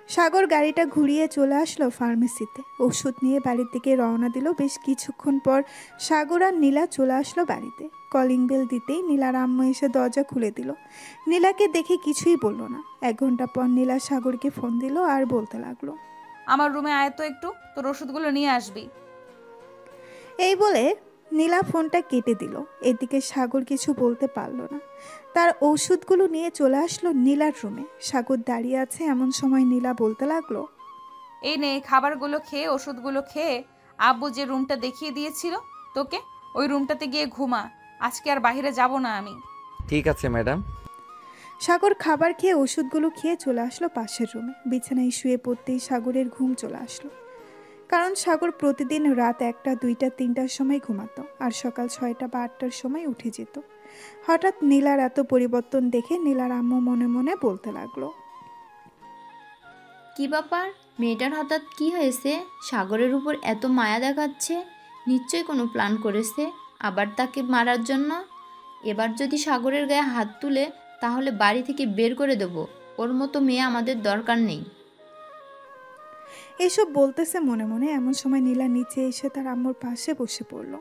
সাগর গাড়িটা ঘুরিয়ে চলে আসলো ফার্মেসিতে। ওষুধ নিয়ে বাড়ির দিকে রওনা দিল। বেশ কিছুক্ষণ পর সাগর আর নীলা চলে আসলো বাড়িতে। কলিং বেল দিতেই নীলার আম্মু এসে দরজা খুলে দিল। নীলাকে দেখে কিছুই বলল না। 1 ঘন্টা পর নীলা সাগরকে ফোন দিল আর বলতে লাগলো, আমার রুমে আয় তো একটু, তোর ওষুধগুলো নিয়ে আসবি। এই বলে নীলা ফোনটা কেটে দিল। এদিকে সাগর কিছু বলতে পারল না। তার ওষুধগুলো নিয়ে চলে আসলো নীলার রুমে। সাগর দাঁড়িয়ে আছে, এমন সময় নীলা বলতে লাগলো, এই নে খাবারগুলো খেয়ে ওষুধগুলো খেয়ে আব্বু যে রুমটা দেখিয়ে দিয়েছিল তোকে, ওই রুমটাতে গিয়ে ঘুমা। আজকে আর বাইরে যাব না আমি। ঠিক আছে ম্যাডাম। সাগর খাবার খেয়ে ওষুধগুলো খেয়ে চলে আসলো পাশের রুমে। বিছানায় শুয়ে পড়তেই সাগরের ঘুম চলে আসলো। কারণ সাগর প্রতিদিন রাত 1টা, 2টা, 3টার সময় ঘুমাতো আর সকাল 6টা বা 8টার সময় উঠে যেত। হঠাৎ নীলার এত পরিবর্তন দেখে নীলার আম্মু মনে মনে বলতে লাগলো, কি ব্যাপার, মেয়েটার হঠাৎ কি হয়েছে? সাগরের উপর এত মায়া দেখাচ্ছে, নিশ্চয়ই কোনো প্ল্যান করেছে আবার তাকে মারার জন্য। এবার যদি সাগরের গায়ে হাত তুলে তাহলে বাড়ি থেকে বের করে দেব। ওর মতো মেয়ে আমাদের দরকার নেই। এসব বলতেছে মনে মনে। এমন সময় নীলা নিচে এসে তার আম্মুর পাশে বসে পড়ল।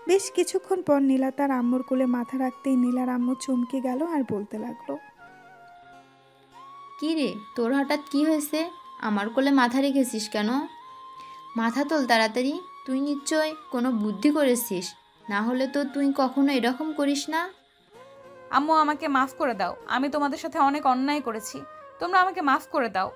বেশ কিছুক্ষণ পর নীলা তার আম্মুর কোলে মাথা রাখতেই নীলার আম্মু চমকে গেল আর বলতে লাগলো, কি রে, তোর হঠাৎ কি হয়েছে? আমার কোলে মাথা রেখেছিস কেন? মাথা তোল তাড়াতাড়ি, তুই নিশ্চয় কোনো বুদ্ধি করেছিস, না হলে তো তুই কখনো এরকম করিস না। আম্মু আমাকে মাফ করে দাও, আমি তোমাদের সাথে অনেক অন্যায় করেছি, তোমরা আমাকে মাফ করে দাও।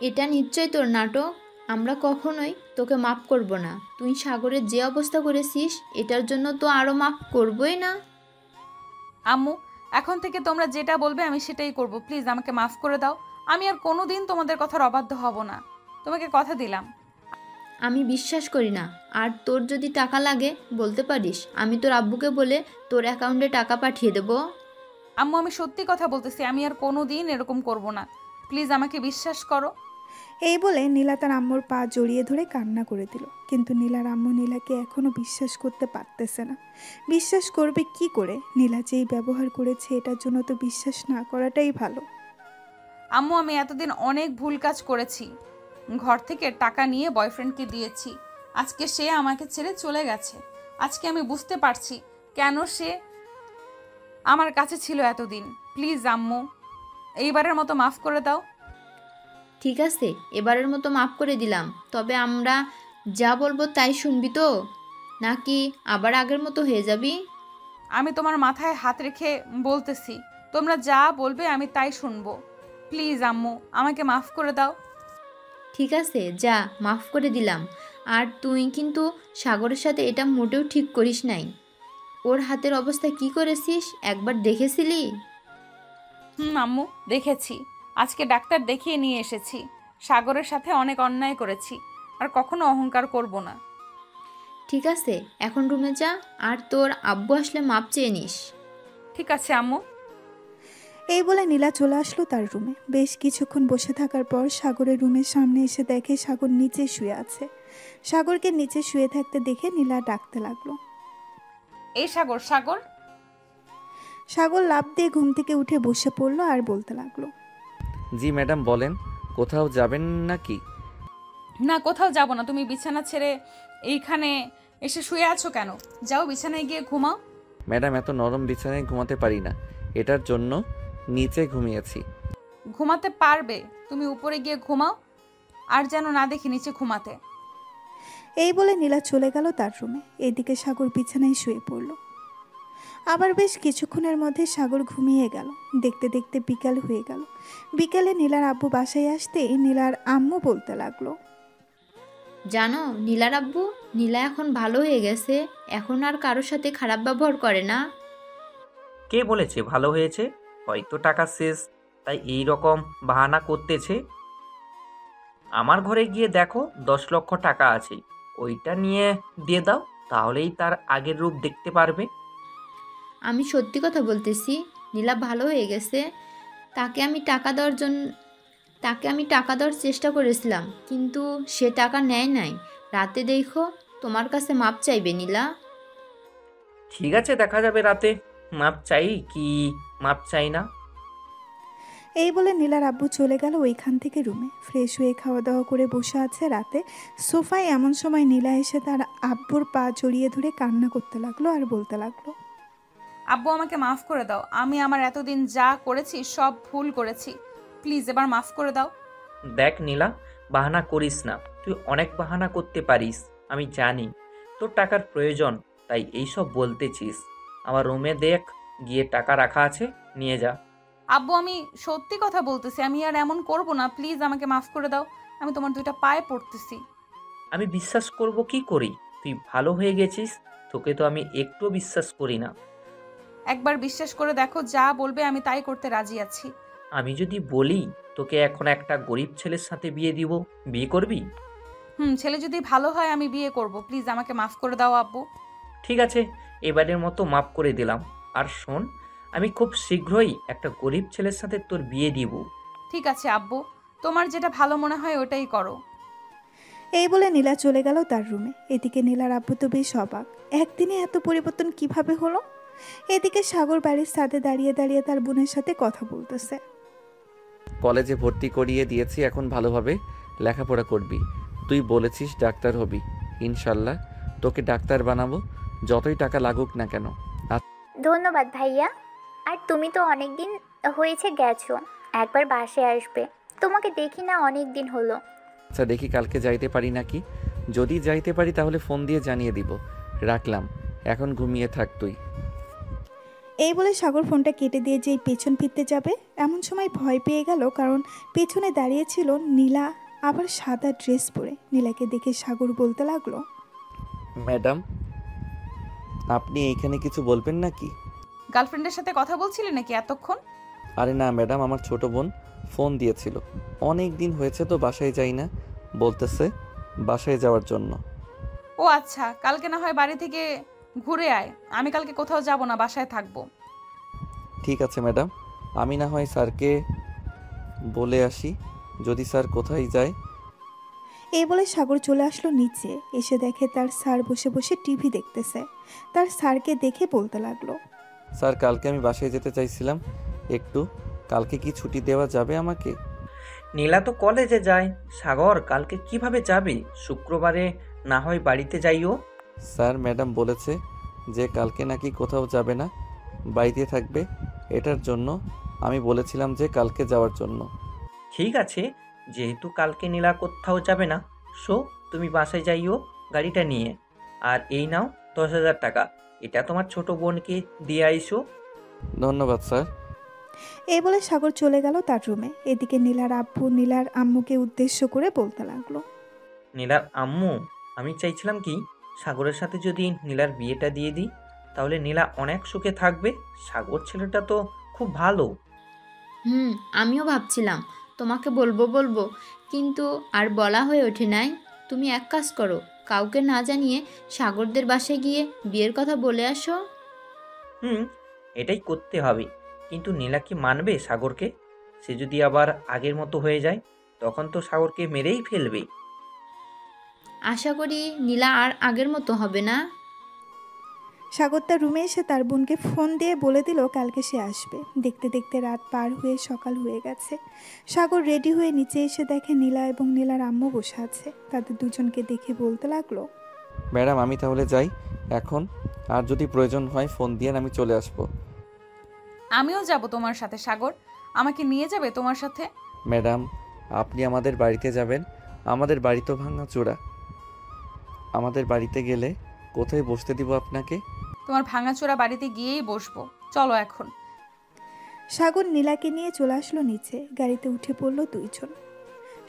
এটা নিশ্চয় তোর নাটক, আমরা কখনোই তোকে মাফ করব না। তুই সাগরের যে অবস্থা করেছিস এটার জন্য তো আরও মাফ করবই না। আম্মু এখন থেকে তোমরা যেটা বলবে আমি সেটাই করব, প্লিজ আমাকে মাফ করে দাও। আমি আর কোনোদিন তোমাদের কথার অবাধ্য হব না, তোমাকে কথা দিলাম। আমি বিশ্বাস করি না। আর তোর যদি টাকা লাগে বলতে পারিস, আমি তোর আব্বুকে বলে তোর অ্যাকাউন্টে টাকা পাঠিয়ে দেব। আম্মু আমি সত্যি কথা বলতেছি, আমি আর কোনোদিন এরকম করব না, প্লিজ আমাকে বিশ্বাস করো। এই বলে নীলা তার আম্মুর পা জড়িয়ে ধরে কান্না করে দিল। কিন্তু নীলার আম্মু নীলাকে এখনো বিশ্বাস করতে পারতেছে না। বিশ্বাস করবে কি করে? নীলা যেই ব্যবহার করেছে এটার জন্য তো বিশ্বাস না করাটাই ভালো। আম্মু আমি এতদিন অনেক ভুল কাজ করেছি, ঘর থেকে টাকা নিয়ে বয়ফ্রেন্ডকে দিয়েছি, আজকে সে আমাকে ছেড়ে চলে গেছে। আজকে আমি বুঝতে পারছি কেন সে আমার কাছে ছিল এতদিন। প্লিজ আম্মু এইবারের মতো মাফ করে দাও। ঠিক আছে, এবারের মতো মাফ করে দিলাম, তবে আমরা যা বলবো তাই শুনবি তো, নাকি আবার আগের মতো হয়ে যাবি? আমি তোমার মাথায় হাত রেখে বলতেছি, তোমরা যা বলবে আমি তাই শুনবো। প্লিজ আম্মু আমাকে মাফ করে দাও। ঠিক আছে, যা, মাফ করে দিলাম। আর তুই কিন্তু সাগরের সাথে এটা মোটেও ঠিক করিস নাই। ওর হাতের অবস্থা কি করেছিস একবার দেখেছিলি? আম্মু দেখেছি, আজকে ডাক্তার দেখিয়ে নিয়ে এসেছি। সাগরের সাথে অনেক অন্যায় করেছি, আর কখনো অহংকার করব না। ঠিক আছে, এখন রুমে যা, আর তোর আব্বু আসলে মাপ চেয়ে নিস। ঠিক আছে আম্মু। এই বলে নীলা চলে আসলো তার রুমে। বেশ কিছুক্ষণ বসে থাকার পর সাগরের রুমের সামনে এসে দেখে সাগর নিচে শুয়ে আছে। সাগরকে নিচে শুয়ে থাকতে দেখে নীলা ডাকতে লাগলো, এই সাগর, সাগর। সাগর লাফ দিয়ে ঘুম থেকে উঠে বসে পড়লো আর বলতে লাগলো, জি ম্যাডাম বলেন, কোথাও যাবেন নাকি? না কোথাও যাব না, তুমি বিছানা ছেড়ে এইখানে এসে শুয়ে আছো কেন? যাও বিছানায় গিয়ে ঘুমাও। ম্যাডাম এত নরম বিছানায় ঘুমাতে পারি না, এটার জন্য নিচে ঘুমিয়েছি। ঘুমাতে পারবে, তুমি উপরে গিয়ে ঘুমাও, আর যেন না দেখি নিচে ঘুমাতে। এই বলে নীলা চলে গেল তার রুমে। এদিকে সাগর বিছানায় শুয়ে পড়ল। আবার বেশ কিছুক্ষণের মধ্যে সাগর ঘুমিয়ে গেল। দেখতে দেখতে বিকাল হয়ে গেল। বিকালে নীলার আব্বু বাসায় আসতে নীলার আম্মু বলতে লাগলো, জানো নীলার আব্বু, নীলা এখন ভালো হয়ে গেছে, এখন আর কারোর সাথে খারাপ ব্যবহার করে না। কে বলেছে ভালো হয়েছে? হয়তো টাকা শেষ, তাই এই রকম বাহানা করতেছে। আমার ঘরে গিয়ে দেখো 10 লক্ষ টাকা আছে, ওইটা নিয়ে দিয়ে দাও, তাহলেই তার আগের রূপ দেখতে পারবে। আমি সত্যি কথা বলতেছি, নীলা ভালো হয়ে গেছে। তাকে আমি টাকা দেওয়ার চেষ্টা করেছিলাম, কিন্তু সে টাকা নেয় নাই। রাতে দেখো তোমার কাছে মাপ চাইবে নীলা। ঠিক আছে, দেখা যাবে রাতে মাপ চাই কি মাপ চাই না। এই বলে নীলার আব্বু চলে গেল ওইখান থেকে রুমে। ফ্রেশ হয়ে খাওয়া দাওয়া করে বসে আছে রাতে সোফায়। এমন সময় নীলা এসে তার আব্বুর পা জড়িয়ে ধরে কান্না করতে লাগলো আর বলতে লাগলো, আব্বু আমাকে মাফ করে দাও, আমি আমার এতদিন যা করেছি সব ভুল করেছি, প্লিজ এবার মাফ করে দাও। দেখ নীলা, বাহানা করিস না, তুই অনেক বাহানা করতে পারিস, আমি জানি তোর টাকার প্রয়োজন, তাই এইসব বলতেছিস। আমার রুমে দেখ, গিয়ে টাকা রাখা আছে, নিয়ে যা। আব্বু আমি সত্যি কথা বলতেছি, আমি আর এমন করব না, প্লিজ আমাকে মাফ করে দাও, আমি তোমার দুইটা পায়ে পড়তেছি। আমি বিশ্বাস করব কি করি? তুই ভালো হয়ে গেছিস, তোকে তো আমি একটুও বিশ্বাস করি না। একবার বিশ্বাস করে দেখো, যা বলবে আমি তাই করতে রাজি আছি। আমি যদি বলি তোকে এখন একটা গরিব ছেলের সাথে বিয়ে দিব, বিয়ে করবি? ছেলে যদি ভালো হয় আমি বিয়ে করব, প্লিজ আমাকে মাফ করে দাও আব্বু। ঠিক আছে, এবারের মতো মাফ করে দিলাম। আর শোন, আমি খুব শীঘ্রই একটা গরিব ছেলের সাথে তোর বিয়ে দিব। ঠিক আছে আব্বু, তোমার যেটা ভালো মনে হয় ওটাই করো। এই বলে নীলা চলে গেল তার রুমে। এদিকে নীলার আব্বু তো বেশ অবাক, একদিনে এত পরিবর্তন কিভাবে হলো। এদিকে সাগর বাড়ির ছাদে দাঁড়িয়ে দাঁড়িয়ে তার বোনের সাথে কথা বলতেছে। কলেজে ভর্তি করিয়ে দিয়েছি, এখন ভালোভাবে লেখাপড়া করবি। তুই বলেছিস ডাক্তার হবি, ইনশাল্লাহ তোকে ডাক্তার বানাবো, যতই টাকা লাগুক না কেন। ধন্যবাদ ভাইয়া। আর তুমি তো অনেক দিন হয়েছে গেছো, একবার বাসায় আসবে, তোমাকে দেখি না অনেক দিন হলো। আচ্ছা দেখি কালকে যাইতে পারি নাকি, যদি যাইতে পারি তাহলে ফোন দিয়ে জানিয়ে দিব। রাখলাম, এখন ঘুমিয়ে থাক তুই। এই বলে সাগর ফোনটা কেটে দিয়ে যেই পেছন ফিরতে যাবে, এমন সময় ভয় পেয়ে গেল, কারণ পেছনে দাঁড়িয়েছিল নীলা, আবার সাদা ড্রেস পরে। নীলাকে দেখে সাগর বলতে লাগলো, ম্যাডাম আপনি এইখানে কিছু বলবেন নাকি? গার্লফ্রেন্ডের সাথে কথা বলছিলে নাকি এতক্ষণ? আরে না ম্যাডাম, আমার ছোট বোন ফোন দিয়েছিল, অনেক দিন হয়েছে তো বাসায় যাই না, বলতেছে বাসায় যাওয়ার জন্য। ও আচ্ছা, কালকে না হয় বাড়ি থেকে ঘুরে আয়, আমি কালকে কোথাও যাব না, বাসায় থাকবো। ঠিক আছে ম্যাডাম, আমি না হয় স্যারকে বলে আসি, যদি স্যার কোথায় যায়। এই বলে সাগর চলে আসলো নিচে। এসে দেখে তার স্যার বসে বসে টিভি দেখতেছে। তার স্যারকে দেখে বলতে লাগলো, স্যার কালকে আমি বাসায় যেতে চাইছিলাম একটু, কালকে কি ছুটি দেওয়া যাবে আমাকে? নীলা তো কলেজে যায়, সাগর কালকে কিভাবে যাবে? শুক্রবারে না হয় বাড়িতে যাইও। স্যার ম্যাডাম বলেছে যে কালকে নাকি কোথাও যাবে না, বাড়িতে থাকবে, এটার জন্য আমি বলেছিলাম যে কালকে যাওয়ার জন্য। ঠিক আছে, যেহেতু কালকে নীলা কোথাও যাবে না, সো তুমি বাসায় যাইও গাড়িটা নিয়ে। আর এই নাও 10,000 টাকা, এটা তোমার ছোট বোনকে দিয়ে আইসো। ধন্যবাদ স্যার। এই বলে সাগর চলে গেল তার রুমে। এদিকে নীলার আব্বু নীলার আম্মুকে উদ্দেশ্য করে বলতে লাগলো, নীলার আম্মু, আমি চাইছিলাম কি সাগরের সাথে যদি নীলার বিয়েটা দিয়ে দিই, তাহলে নীলা অনেক সুখে থাকবে। সাগর ছেলেটা তো খুব ভালো। আমিও ভাবছিলাম তোমাকে বলবো, কিন্তু আর বলা হয়ে ওঠে নাই। তুমি এক কাজ করো, কাউকে না জানিয়ে সাগরদের বাসায় গিয়ে বিয়ের কথা বলে আসো। এটাই করতে হবে, কিন্তু নীলা কি মানবে সাগরকে? সে যদি আবার আগের মতো হয়ে যায়, তখন তো সাগরকে মেরেই ফেলবে। আশা করি নীলা আর আগের মতো হবে না। সাগর তার রুমে এসে তার বোনকে ফোন দিয়ে বলে দিল কালকে সে আসবে। দেখতে দেখতে রাত পার হয়ে সকাল হয়ে গেছে। সাগর রেডি হয়ে নিচে এসে দেখে নীলা এবং নীলার আম্মু বসে আছে। তাদের দুজনকে দেখে বলতে লাগলো, ম্যাডাম আমি তাহলে যাই এখন, আর যদি প্রয়োজন হয় ফোন দিয়ে আমি চলে আসবো। আমিও যাব তোমার সাথে সাগর, আমাকে নিয়ে যাবে তোমার সাথে? ম্যাডাম, আপনি আমাদের বাড়িতে যাবেন? আমাদের বাড়ি তো ভাঙাচোরা। আমাদের বাড়িতে গেলে কোথায় বসতে দিব আপনাকে? তোমার ভাঙাচোরা বাড়িতে গিয়েই বসবো, চলো এখন। সাগর নীলাকে নিয়ে চলে আসলো নিচে। গাড়িতে উঠে পড়লো দুইজন।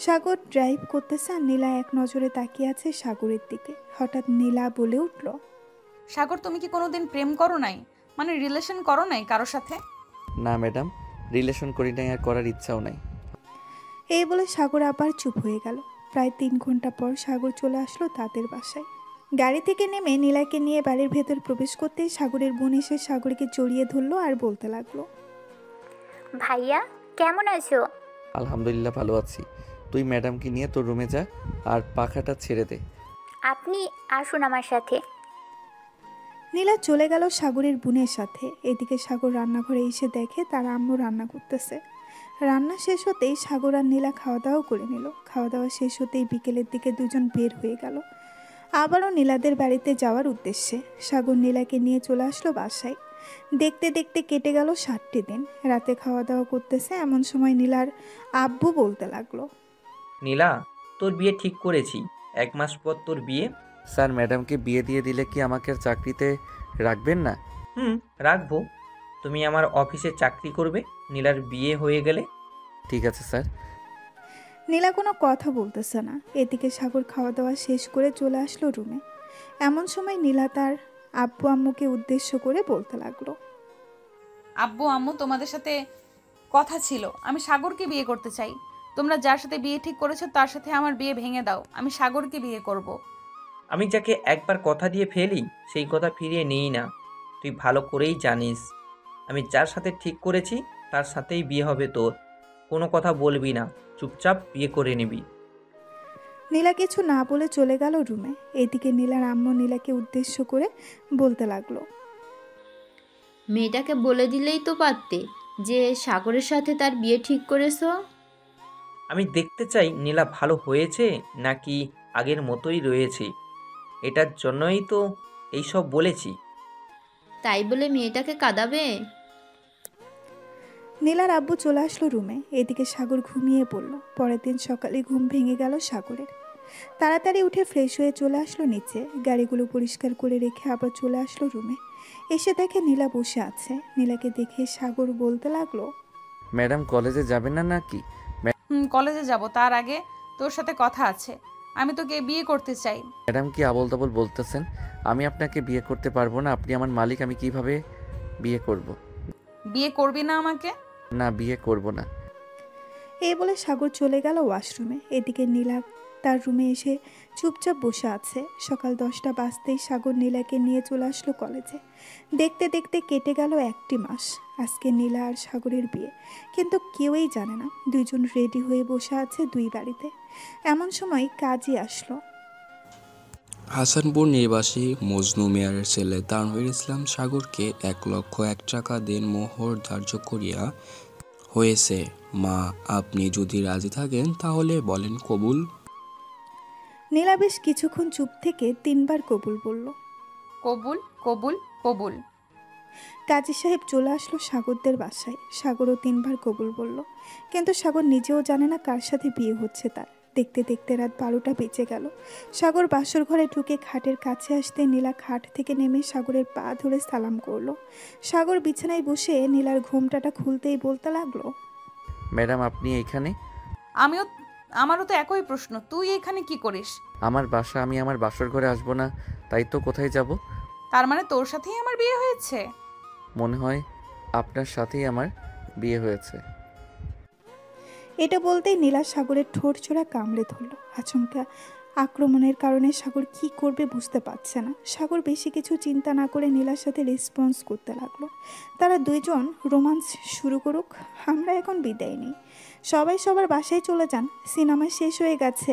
সাগর ড্রাইভ করতেছে আর নীলা এক নজরে তাকিয়ে আছে সাগরের দিকে। হঠাৎ নীলা বলে উঠল, সাগর, তুমি কি কোনোদিন প্রেম করো নাই? মানে রিলেশন করো নাই কারোর সাথে? না ম্যাডাম, রিলেশন করি নাই আর করার ইচ্ছাও নাই। এই বলে সাগর আবার চুপ হয়ে গেল। প্রায় 3 ঘন্টা পর সাগর চলে আসলো তাদের বাসায়। গাড়ি থেকে নেমে নীলাকে নিয়ে বাড়ির ভেতর প্রবেশ করতেই সাগরের বোন এসে সাগরকে জড়িয়ে ধরলো আর বলতে লাগলো, ভাইয়া কেমন আছো? আলহামদুলিল্লাহ ভালো আছি। তুই ম্যাডামকে নিয়ে তোর রুমে যা আর পাখাটা ছেড়ে দে। আপনি আসুন আমার সাথে। নীলা চলে গেল সাগরের বোনের সাথে। এদিকে সাগর রান্নাঘরে এসে দেখে তার আম্মু রান্না করতেছে। রান্না শেষ হতেই সাগর আর নীলা খাওয়া দাওয়া করে নিল। খাওয়া দাওয়া শেষ হতেই বিকেলের দিকে দুজন বের হয়ে গেল আবারও নীলাদের বাড়িতে যাওয়ার উদ্দেশ্যে। সাগর নীলাকে নিয়ে চলে আসলো বাসায়। দেখতে দেখতে কেটে গেল 7টি দিন। রাতে খাওয়া দাওয়া করতেছে এমন সময় নীলার আব্বু বলতে লাগলো, নীলা, তোর বিয়ে ঠিক করেছি। 1 মাস পর তোর বিয়ে। স্যার, ম্যাডামকে বিয়ে দিয়ে দিলে কি আমাকে আর চাকরিতে রাখবেন না? রাখবো। তুমি আমার অফিসে চাকরি করবে নীলার বিয়ে হয়ে গেলে। ঠিক আছে স্যার। নীলা কোনো কথা বলতেছে না। এদিকে সাগর খাওয়া দাওয়া শেষ করে চলে আসলো রুমে। এমন সময় নীলা তার আব্বু আম্মুকে উদ্দেশ্য করে বলতে লাগলো, আব্বু আম্মু, তোমাদের সাথে কথা ছিল। আমি সাগরকে বিয়ে করতে চাই। তোমরা যার সাথে বিয়ে ঠিক করেছো তার সাথে আমার বিয়ে ভেঙে দাও। আমি সাগরকে বিয়ে করব। আমি যাকে একবার কথা দিয়ে ফেলি সেই কথা ফিরিয়ে নিই না। তুই ভালো করেই জানিস আমি যার সাথে ঠিক করেছি তার সাথেই বিয়ে হবে তোর। কোনো কথা বলবি না, চুপচাপ বিয়ে করে নিবি। নীলা কিছু না বলে চলে গেল রুমে। এদিকে নীলার আম্মু নীলাকে উদ্দেশ্য করে বলতে লাগলো, মেয়েটাকে বলে দিলেই তো পারতে যে সাগরের সাথে তার বিয়ে ঠিক করেছো। আমি দেখতে চাই নীলা ভালো হয়েছে নাকি আগের মতোই রয়েছে। এটার জন্যই তো এইসব বলেছি। তাই বলে মেয়েটাকে কাঁদাবে? নীলার আব্বু চলে আসলো রুমে। এদিকে সাগর ঘুমিয়ে পড়ল। পরের দিন সকালে ঘুম ভেঙে গেল সাগরের। তাড়াতাড়ি উঠে ফ্রেশ হয়ে চলে আসলো নিচে। গাড়িগুলো পরিষ্কার করে রেখে আবার চলে আসলো রুমে। এসে দেখে নীলা বসে আছে। নীলাকে দেখে সাগর বলতে লাগলো, ম্যাডাম কলেজে যাবেন না নাকি? কলেজে যাব, তার আগে তোর সাথে কথা আছে। আমি তোকে বিয়ে করতে চাই। ম্যাডাম কি আবল তাবল বলতেছেন? আমি আপনাকে বিয়ে করতে পারবো না। আপনি আমার মালিক, আমি কিভাবে বিয়ে করব? বিয়ে করবি না আমাকে? না, বিয়ে করব না। এই বলে সাগর চলে গেল ওয়াশরুমে। এদিকে নীলা তার রুমে এসে চুপচাপ বসে আছে। সকাল 10টা বাজতেই সাগর নীলাকে নিয়ে চলে আসলো কলেজে। দেখতে দেখতে কেটে গেল 1টি মাস। আজকে নীলা আর সাগরের বিয়ে, কিন্তু কেউই জানে না দুইজন রেডি হয়ে বসে আছে 2 বাড়িতে। এমন সময় কাজী আসলো। হাসানপুর নিবাসী মজনু মিয়ারের ছেলে তানভীর ইসলাম সাগরকে 1,01,000 টাকা দেন মোহর ধার্য করিয়া হয়েছে। মা, আপনি যদি রাজি থাকেন তাহলে বলেন কবুল। নীলা বেশ কিছুক্ষণ চুপ থেকে 3 বার কবুল বলল। কবুল, কবুল, কবুল। কাজী সাহেব চলে আসলো সাগরদের বাসায়। সাগরও 3 বার কবুল বলল, কিন্তু সাগর নিজেও জানে না কার সাথে বিয়ে হচ্ছে তার। দেখতে দেখতে রাত 12টা বেজে গেল। সাগর বাসর ঘরে ঢুকে খাটের কাছে আসতে নীলা খাট থেকে নেমে সাগরের পা ধরে সালাম করলো। সাগর বিছানায় বসে নীলার ঘোমটাটা খুলতেই বলতে লাগলো, ম্যাডাম আপনি এইখানে? আমারও তো একই প্রশ্ন, তুই এখানে কি করিস? আমার বাসা, আমি আমার বাসর ঘরে আসবো না, তাই তো কোথায় যাব? তার মানে তোর সাথেই আমার বিয়ে হয়েছে? মনে হয় আপনার সাথেই আমার বিয়ে হয়েছে। এটা বলতেই নীলা সাগরের ঠোঁট ছোড়া কামড়ে ধরল। আচমকা আক্রমণের কারণে সাগর কি করবে বুঝতে পারছে না। সাগর বেশি কিছু চিন্তা না করে নীলার সাথে রেসপন্স করতে লাগলো। তারা দুইজন রোমান্স শুরু করুক, আমরা এখন বিদায় নিই। সবাই সবার বাসায় চলে যান, সিনেমা শেষ হয়ে গেছে।